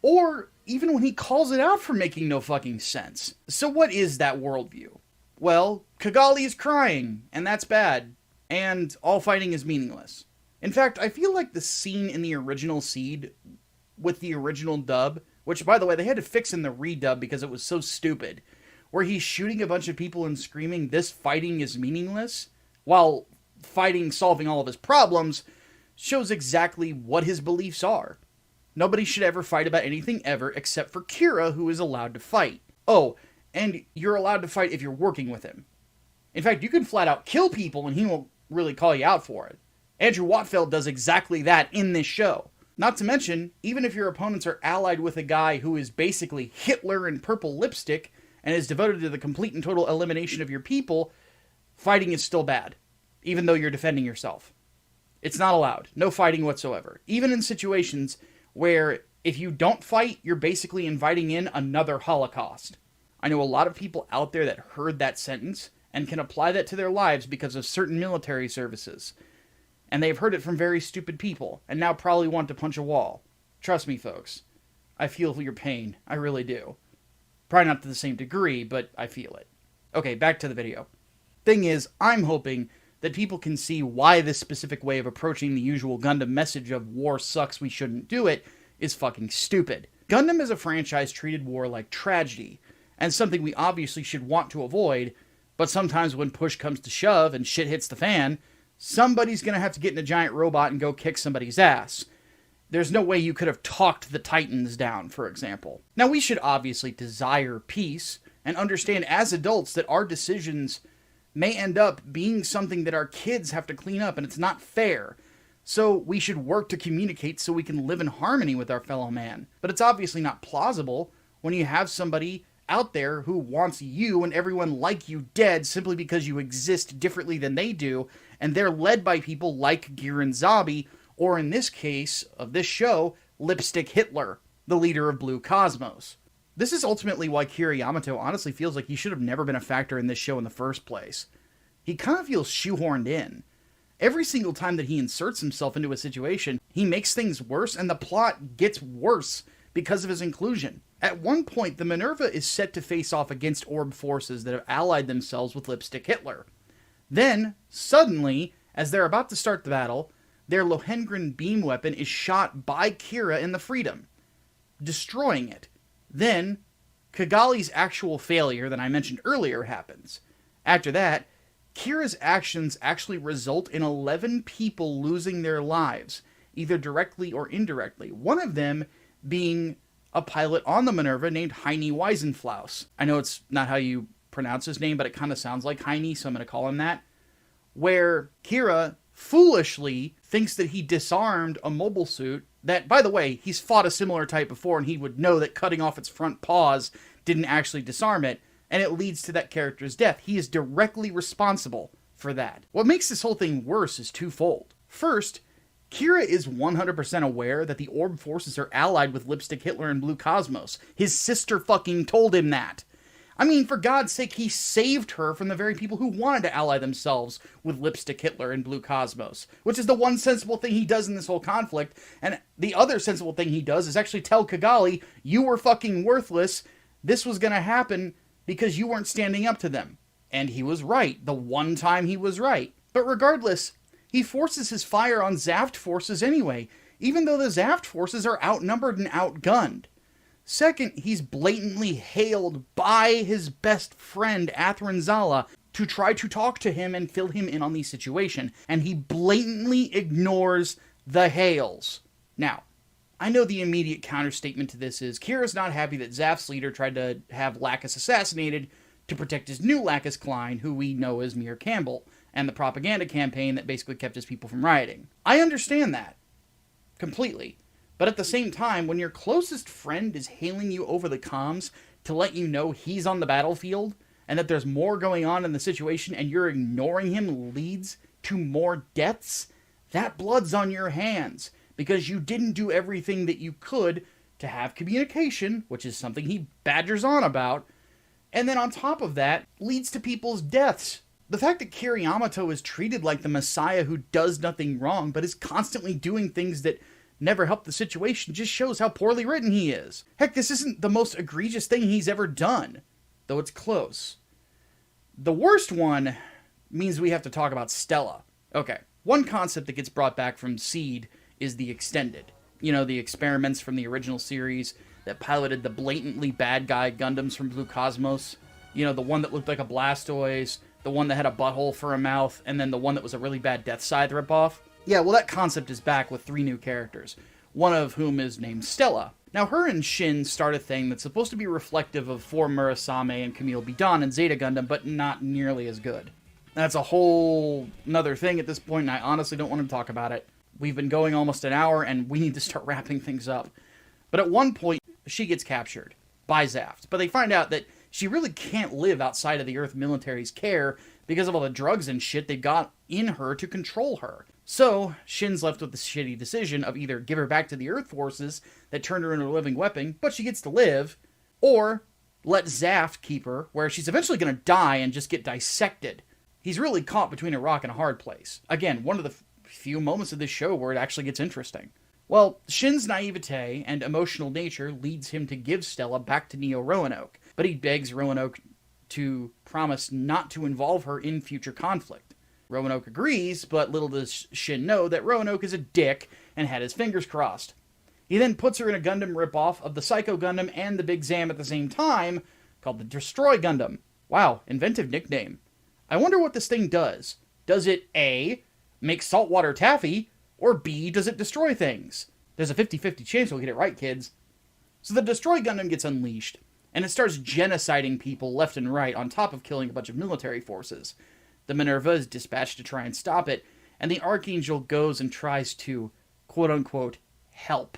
Speaker 1: or even when he calls it out for making no fucking sense. So what is that worldview? Well, Kigali is crying, and that's bad, and all fighting is meaningless. In fact, I feel like the scene in the original Seed with the original dub, which, by the way, they had to fix in the redub because it was so stupid, where he's shooting a bunch of people and screaming, "This fighting is meaningless," while solving all of his problems, shows exactly what his beliefs are. Nobody should ever fight about anything ever, except for Kira, who is allowed to fight. Oh, and you're allowed to fight if you're working with him. In fact, you can flat out kill people and he won't really call you out for it. Andrew Wattfeld does exactly that in this show. Not to mention, even if your opponents are allied with a guy who is basically Hitler in purple lipstick and is devoted to the complete and total elimination of your people, fighting is still bad, even though you're defending yourself. It's not allowed. No fighting whatsoever. Even in situations where if you don't fight, you're basically inviting in another Holocaust. I know a lot of people out there that heard that sentence and can apply that to their lives because of certain military services. And they've heard it from very stupid people, and now probably want to punch a wall. Trust me, folks. I feel your pain. I really do. Probably not to the same degree, but I feel it. Okay, back to the video. Thing is, I'm hoping that people can see why this specific way of approaching the usual Gundam message of war sucks, we shouldn't do it, is fucking stupid. Gundam as a franchise treated war like tragedy, and something we obviously should want to avoid, but sometimes when push comes to shove and shit hits the fan, somebody's gonna have to get in a giant robot and go kick somebody's ass. There's no way you could have talked the Titans down, for example. Now, we should obviously desire peace and understand as adults that our decisions may end up being something that our kids have to clean up, and it's not fair. So we should work to communicate so we can live in harmony with our fellow man. But it's obviously not plausible when you have somebody out there who wants you and everyone like you dead simply because you exist differently than they do, and they're led by people like Giran Zabi, or in this case of this show, Lipstick Hitler, the leader of Blue Cosmos. This is ultimately why Kira Yamato honestly feels like he should have never been a factor in this show in the first place. He kind of feels shoehorned in. Every single time that he inserts himself into a situation, he makes things worse, and the plot gets worse because of his inclusion. At one point, the Minerva is set to face off against Orb forces that have allied themselves with Lipstick Hitler. Then, suddenly, as they're about to start the battle, their Lohengrin beam weapon is shot by Kira in the Freedom, destroying it. Then, Kigali's actual failure that I mentioned earlier happens. After that, Kira's actions actually result in 11 people losing their lives, either directly or indirectly. One of them being a pilot on the Minerva named Heine Weisenflaus. I know it's not how you pronounce his name, but it kind of sounds like Heine, so I'm going to call him that. Where Kira foolishly thinks that he disarmed a mobile suit that, by the way, he's fought a similar type before, and he would know that cutting off its front paws didn't actually disarm it, and it leads to that character's death. He is directly responsible for that. What makes this whole thing worse is twofold. First, Kira is 100% aware that the Orb forces are allied with Lipstick Hitler and Blue Cosmos. His sister fucking told him that. I mean, for God's sake, he saved her from the very people who wanted to ally themselves with Lipstick Hitler and Blue Cosmos, which is the one sensible thing he does in this whole conflict. And the other sensible thing he does is actually tell Kigali, you were fucking worthless. This was going to happen because you weren't standing up to them. And he was right. The one time he was right. But regardless, he forces his fire on Zaft forces anyway, even though the Zaft forces are outnumbered and outgunned. Second, he's blatantly hailed by his best friend, Athrun Zala, to try to talk to him and fill him in on the situation, and he blatantly ignores the hails. Now, I know the immediate counterstatement to this is Kira's not happy that Zaft's leader tried to have Ruckus assassinated to protect his new Ruckus Klein, who we know as Mir Campbell, and the propaganda campaign that basically kept his people from rioting. I understand that. Completely. But at the same time, when your closest friend is hailing you over the comms to let you know he's on the battlefield, and that there's more going on in the situation, and you're ignoring him leads to more deaths, that blood's on your hands, because you didn't do everything that you could to have communication, which is something he badgers on about, and then on top of that, leads to people's deaths. The fact that Kira Yamato is treated like the Messiah who does nothing wrong, but is constantly doing things that never help the situation just shows how poorly written he is. Heck, this isn't the most egregious thing he's ever done, though it's close. The worst one means we have to talk about Stella. Okay, one concept that gets brought back from SEED is the extended. You know, the experiments from the original series that piloted the blatantly bad guy Gundams from Blue Cosmos. You know, the one that looked like a Blastoise, the one that had a butthole for a mouth, and then the one that was a really bad Death Scythe ripoff. Yeah, well, that concept is back with 3 new characters, one of whom is named Stella. Now, her and Shin start a thing that's supposed to be reflective of 4 Murasame and Camille Bidan and Zeta Gundam, but not nearly as good. That's a whole nother thing at this point, and I honestly don't want to talk about it. We've been going almost an hour, and we need to start wrapping things up. But at one point, she gets captured by Zaft, but they find out that she really can't live outside of the Earth military's care because of all the drugs and shit they've got in her to control her. So, Shin's left with the shitty decision of either give her back to the Earth forces that turned her into a living weapon, but she gets to live, or let Zaft keep her, where she's eventually going to die and just get dissected. He's really caught between a rock and a hard place. Again, one of the few moments of this show where it actually gets interesting. Well, Shin's naivete and emotional nature leads him to give Stella back to Neo Roanoke, but he begs Roanoke to promise not to involve her in future conflict. Roanoke agrees, but little does Shin know that Roanoke is a dick and had his fingers crossed. He then puts her in a Gundam ripoff of the Psycho Gundam and the Big Zam at the same time, called the Destroy Gundam. Wow, inventive nickname. I wonder what this thing does. Does it A, make saltwater taffy, or B, does it destroy things? There's a 50-50 chance we'll get it right, kids. So the Destroy Gundam gets unleashed, and it starts genociding people left and right on top of killing a bunch of military forces. The Minerva is dispatched to try and stop it, and the Archangel goes and tries to, quote-unquote, help.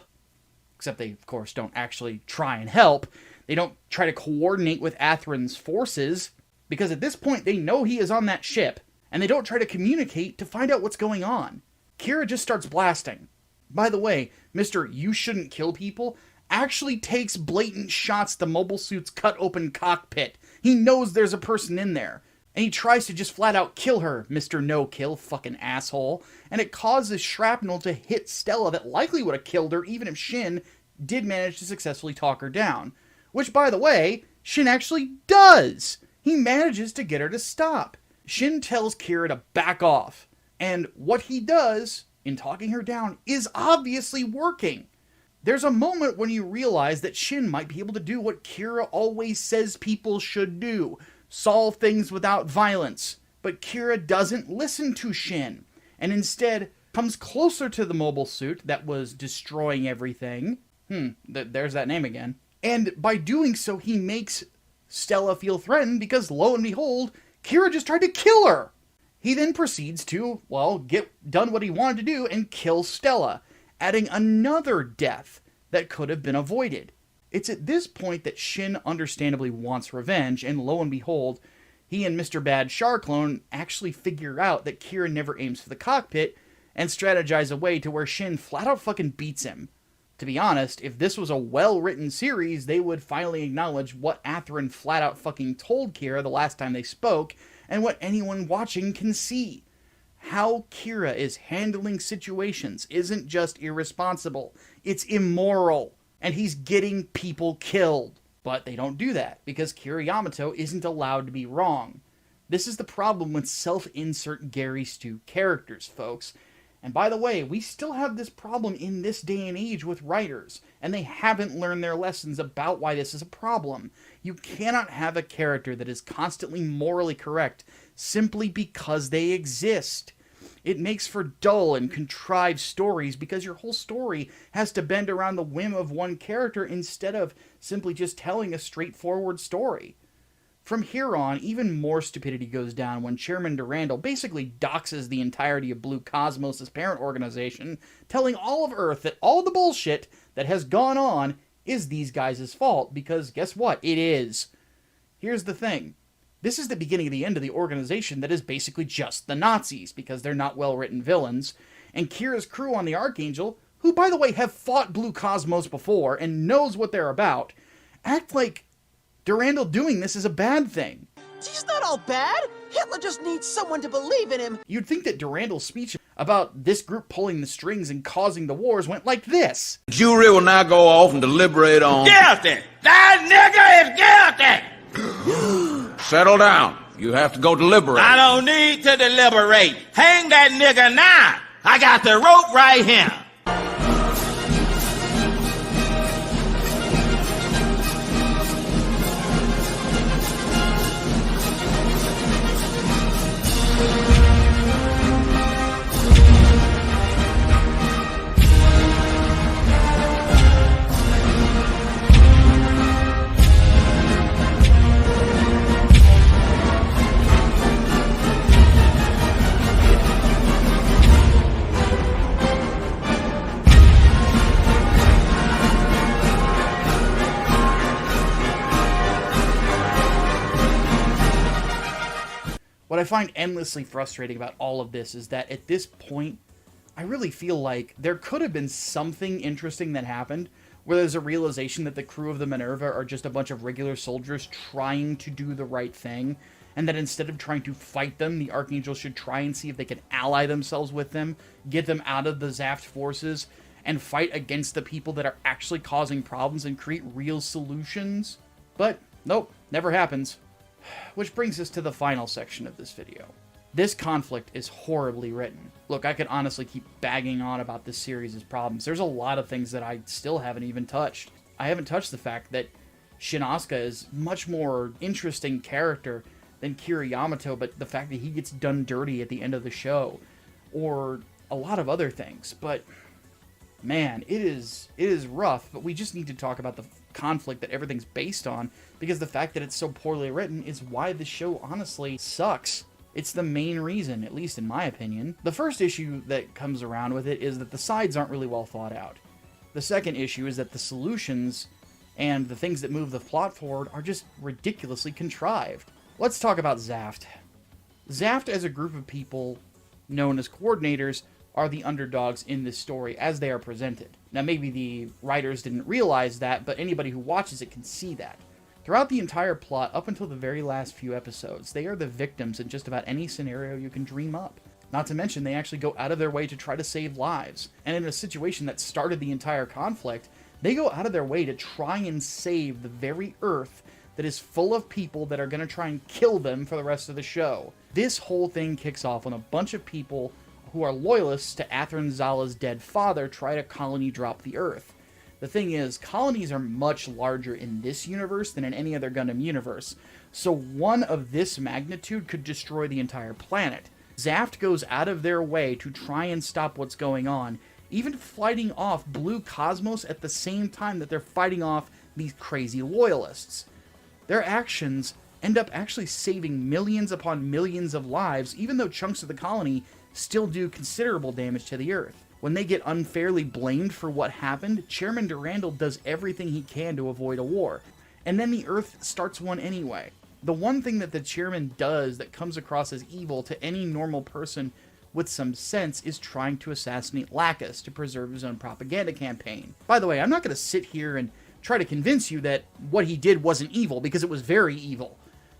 Speaker 1: Except they, of course, don't actually try and help. They don't try to coordinate with Athrun's forces, because at this point they know he is on that ship, and they don't try to communicate to find out what's going on. Kira just starts blasting. By the way, Mr. You Shouldn't Kill People actually takes blatant shots at the mobile suit's cut-open cockpit. He knows there's a person in there. And he tries to just flat out kill her, Mr. No-Kill, fucking asshole. And it causes shrapnel to hit Stella that likely would have killed her even if Shin did manage to successfully talk her down. Which, by the way, Shin actually does! He manages to get her to stop. Shin tells Kira to back off. And what he does, in talking her down, is obviously working. There's a moment when you realize that Shin might be able to do what Kira always says people should do. Solve things without violence. But Kira doesn't listen to Shin, and instead comes closer to the mobile suit that was destroying everything. There's that name again. And by doing so, he makes Stella feel threatened because, lo and behold, Kira just tried to kill her. He then proceeds to, well, get done what he wanted to do and kill Stella, adding another death that could have been avoided. It's at this point that Shin understandably wants revenge, and lo and behold, he and Mr. Bad Sharclone actually figure out that Kira never aims for the cockpit and strategize a way to where Shin flat out fucking beats him. To be honest, if this was a well-written series, they would finally acknowledge what Athrun flat out fucking told Kira the last time they spoke, and what anyone watching can see. How Kira is handling situations isn't just irresponsible, it's immoral, and he's getting people killed. But they don't do that, because Kira Yamato isn't allowed to be wrong. This is the problem with self-insert Gary Stu characters, folks. And by the way, we still have this problem in this day and age with writers, and they haven't learned their lessons about why this is a problem. You cannot have a character that is constantly morally correct simply because they exist. It makes for dull and contrived stories because your whole story has to bend around the whim of one character instead of simply just telling a straightforward story. From here on, even more stupidity goes down when Chairman Durandal basically doxes the entirety of Blue Cosmos' parent organization, telling all of Earth that all the bullshit that has gone on is these guys' fault, because guess what? It is. Here's the thing. This is the beginning of the end of the organization that is basically just the Nazis, because they're not well-written villains, and Kira's crew on the Archangel, who by the way have fought Blue Cosmos before and knows what they're about, act like Durandal doing this is a bad thing.
Speaker 4: He's not all bad. Hitler just needs someone to believe in him.
Speaker 1: You'd think that Durandal's speech about this group pulling the strings and causing the wars went like this.
Speaker 5: The jury will now go off and deliberate on...
Speaker 6: Guilty! That nigga is guilty!
Speaker 5: Settle down. You have to go deliberate.
Speaker 6: I don't need to deliberate. Hang that nigga now. I got the rope right here.
Speaker 1: What I find endlessly frustrating about all of this is that at this point, I really feel like there could have been something interesting that happened where there's a realization that the crew of the Minerva are just a bunch of regular soldiers trying to do the right thing, and that instead of trying to fight them, the Archangel should try and see if they can ally themselves with them, get them out of the Zaft forces, and fight against the people that are actually causing problems and create real solutions. But nope, never happens. Which brings us to the final section of this video. This conflict is horribly written. Look, I could honestly keep bagging on about this series' problems. There's a lot of things that I still haven't even touched. I haven't touched the fact that Shin Asuka is much more interesting character than Kira Yamato, but the fact that he gets done dirty at the end of the show, or a lot of other things. But man, it is rough, but we just need to talk about the conflict that everything's based on, because the fact that it's so poorly written is why the show honestly sucks. It's the main reason, at least in my opinion. The first issue that comes around with it is that the sides aren't really well thought out. The second issue is that the solutions and the things that move the plot forward are just ridiculously contrived. Let's talk about Zaft. Zaft as a group of people known as coordinators are the underdogs in this story as they are presented. Now maybe the writers didn't realize that, but anybody who watches it can see that. Throughout the entire plot, up until the very last few episodes, they are the victims in just about any scenario you can dream up. Not to mention, they actually go out of their way to try to save lives. And in a situation that started the entire conflict, they go out of their way to try and save the very Earth that is full of people that are going to try and kill them for the rest of the show. This whole thing kicks off when a bunch of people who are loyalists to Athrun Zala's dead father try to colony drop the Earth. The thing is, colonies are much larger in this universe than in any other Gundam universe, so one of this magnitude could destroy the entire planet. Zaft goes out of their way to try and stop what's going on, even fighting off Blue Cosmos at the same time that they're fighting off these crazy loyalists. Their actions end up actually saving millions upon millions of lives, even though chunks of the colony still do considerable damage to the Earth. When they get unfairly blamed for what happened, Chairman Durandal does everything he can to avoid a war, and then the Earth starts one anyway. The one thing that the chairman does that comes across as evil to any normal person with some sense, is trying to assassinate Ruckus to preserve his own propaganda campaign. By the way, I'm not going to sit here and try to convince you that what he did wasn't evil, because it was very evil.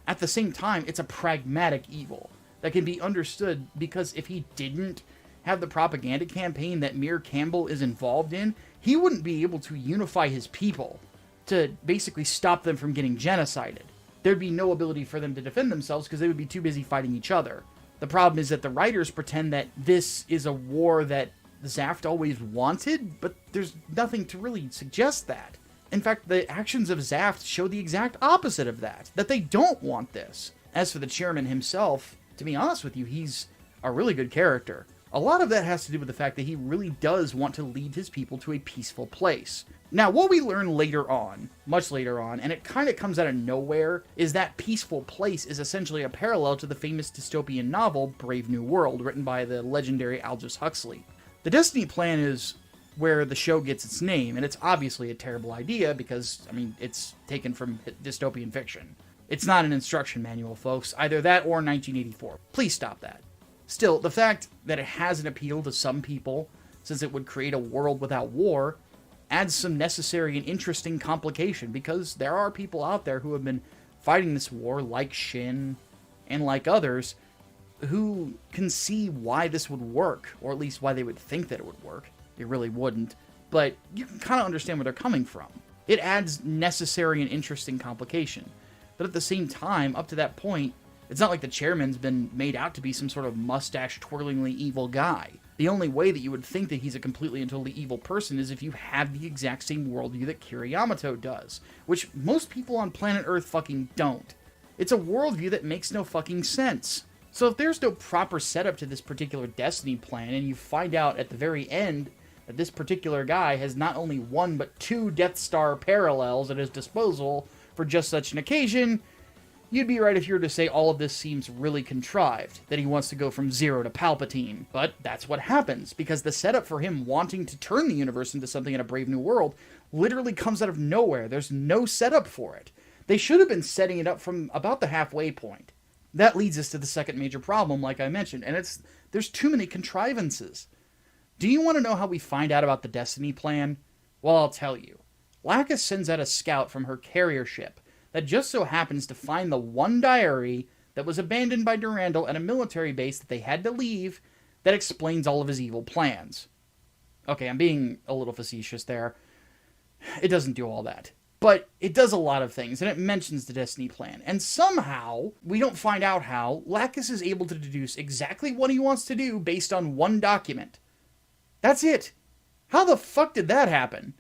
Speaker 1: At the same time, it's a pragmatic evil that can be understood, because if he didn't have the propaganda campaign that Mir Campbell is involved in, he wouldn't be able to unify his people to basically stop them from getting genocided. There'd be no ability for them to defend themselves because they would be too busy fighting each other. The problem is that the writers pretend that this is a war that Zaft always wanted, but there's nothing to really suggest that. In fact, the actions of Zaft show the exact opposite of that they don't want this. As for the chairman himself, to be honest with you, he's a really good character. A lot of that has to do with the fact that he really does want to lead his people to a peaceful place. Now, what we learn later on, much later on, and it kind of comes out of nowhere, is that peaceful place is essentially a parallel to the famous dystopian novel Brave New World, written by the legendary Aldous Huxley. The Destiny Plan is where the show gets its name, and it's obviously a terrible idea because, it's taken from dystopian fiction. It's not an instruction manual, folks. Either that or 1984. Please stop that. Still, the fact that it has an appeal to some people, since it would create a world without war, adds some necessary and interesting complication, because there are people out there who have been fighting this war, like Shin and like others, who can see why this would work, or at least why they would think that it would work. It really wouldn't, but you can kind of understand where they're coming from. It adds necessary and interesting complication, but at the same time, up to that point, it's not like the chairman's been made out to be some sort of mustache-twirlingly evil guy. The only way that you would think that he's a completely and totally evil person is if you have the exact same worldview that Kira Yamato does, which most people on planet Earth fucking don't. It's a worldview that makes no fucking sense. So if there's no proper setup to this particular Destiny plan, and you find out at the very end that this particular guy has not only one but 2 Death Star parallels at his disposal for just such an occasion, you'd be right if you were to say all of this seems really contrived, that he wants to go from Zero to Palpatine. But that's what happens, because the setup for him wanting to turn the universe into something in a Brave New World literally comes out of nowhere. There's no setup for it. They should have been setting it up from about the halfway point. That leads us to the second major problem, like I mentioned, and there's too many contrivances. Do you want to know how we find out about the Destiny Plan? Well, I'll tell you. Ruckus sends out a scout from her carrier ship that just so happens to find the one diary that was abandoned by Durandal at a military base that they had to leave that explains all of his evil plans. Okay, I'm being a little facetious there. It doesn't do all that. But it does a lot of things, and it mentions the Destiny Plan. And somehow, we don't find out how, Ruckus is able to deduce exactly what he wants to do based on one document. That's it. How the fuck did that happen?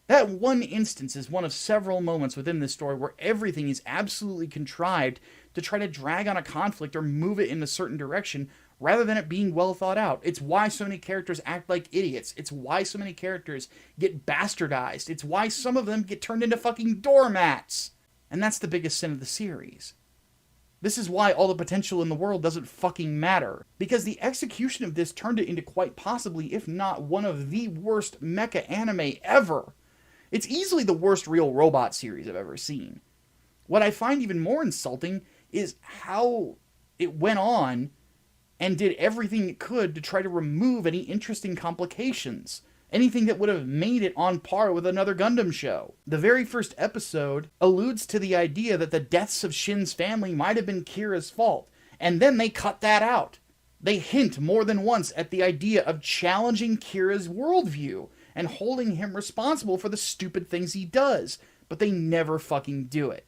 Speaker 1: That one instance is one of several moments within this story where everything is absolutely contrived to try to drag on a conflict or move it in a certain direction rather than it being well thought out. It's why so many characters act like idiots. It's why so many characters get bastardized. It's why some of them get turned into fucking doormats. And that's the biggest sin of the series. This is why all the potential in the world doesn't fucking matter. Because the execution of this turned it into quite possibly, if not one of the worst mecha anime ever. It's easily the worst real robot series I've ever seen. What I find even more insulting is how it went on and did everything it could to try to remove any interesting complications. Anything that would have made it on par with another Gundam show. The very first episode alludes to the idea that the deaths of Shin's family might have been Kira's fault, and then they cut that out. They hint more than once at the idea of challenging Kira's worldview and holding him responsible for the stupid things he does, but they never fucking do it.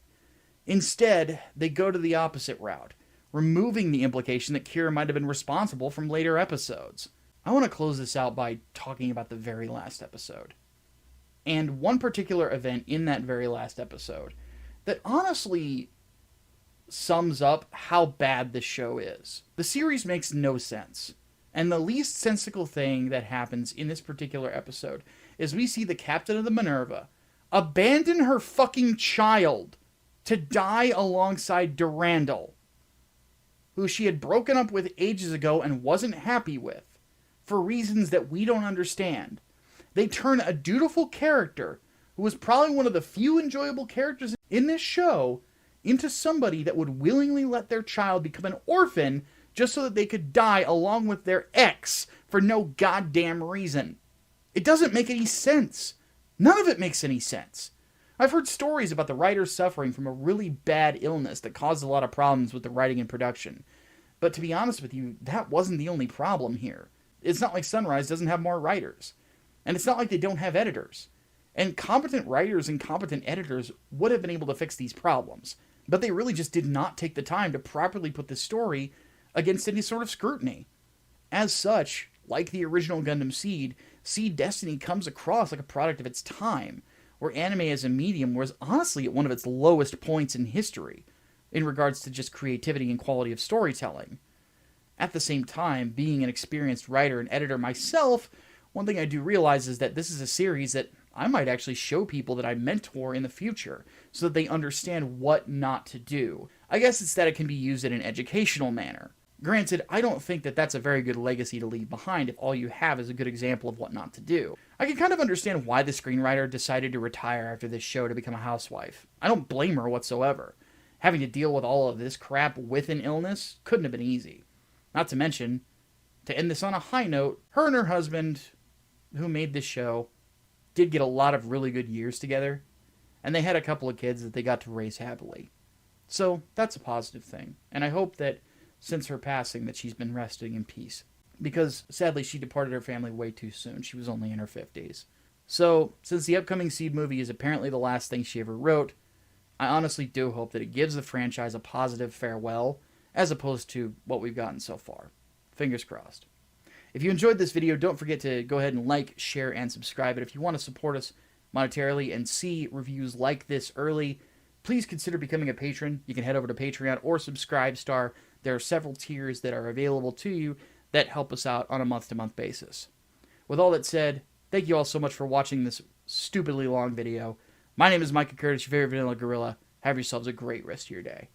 Speaker 1: Instead, they go to the opposite route, removing the implication that Kira might have been responsible from later episodes. I want to close this out by talking about the very last episode. And one particular event in that very last episode that honestly sums up how bad this show is. The series makes no sense. And the least sensical thing that happens in this particular episode is we see the captain of the Minerva abandon her fucking child to die alongside Durandal, who she had broken up with ages ago and wasn't happy with, for reasons that we don't understand. They turn a dutiful character, who was probably one of the few enjoyable characters in this show, into somebody that would willingly let their child become an orphan just so that they could die along with their ex for no goddamn reason. It doesn't make any sense. None of it makes any sense. I've heard stories about the writers suffering from a really bad illness that caused a lot of problems with the writing and production. But to be honest with you, that wasn't the only problem here. It's not like Sunrise doesn't have more writers. And it's not like they don't have editors. And competent writers and competent editors would have been able to fix these problems. But they really just did not take the time to properly put the story against any sort of scrutiny. As such, like the original Gundam SEED Destiny comes across like a product of its time, where anime as a medium was honestly at one of its lowest points in history, in regards to just creativity and quality of storytelling. At the same time, being an experienced writer and editor myself, one thing I do realize is that this is a series that I might actually show people that I mentor in the future, so that they understand what not to do. I guess it's that it can be used in an educational manner. Granted, I don't think that that's a very good legacy to leave behind if all you have is a good example of what not to do. I can kind of understand why the screenwriter decided to retire after this show to become a housewife. I don't blame her whatsoever. Having to deal with all of this crap with an illness couldn't have been easy. Not to mention, to end this on a high note, her and her husband, who made this show, did get a lot of really good years together, and they had a couple of kids that they got to raise happily. So, that's a positive thing, and I hope that since her passing that she's been resting in peace. Because, sadly, she departed her family way too soon. She was only in her 50s. So, since the upcoming Seed movie is apparently the last thing she ever wrote, I honestly do hope that it gives the franchise a positive farewell, as opposed to what we've gotten so far. Fingers crossed. If you enjoyed this video, don't forget to go ahead and like, share, and subscribe. And if you want to support us monetarily and see reviews like this early, please consider becoming a patron. You can head over to Patreon or Subscribestar. There are several tiers that are available to you that help us out on a month-to-month basis. With all that said, thank you all so much for watching this stupidly long video. My name is Micah Curtis, your favorite vanilla gorilla. Have yourselves a great rest of your day.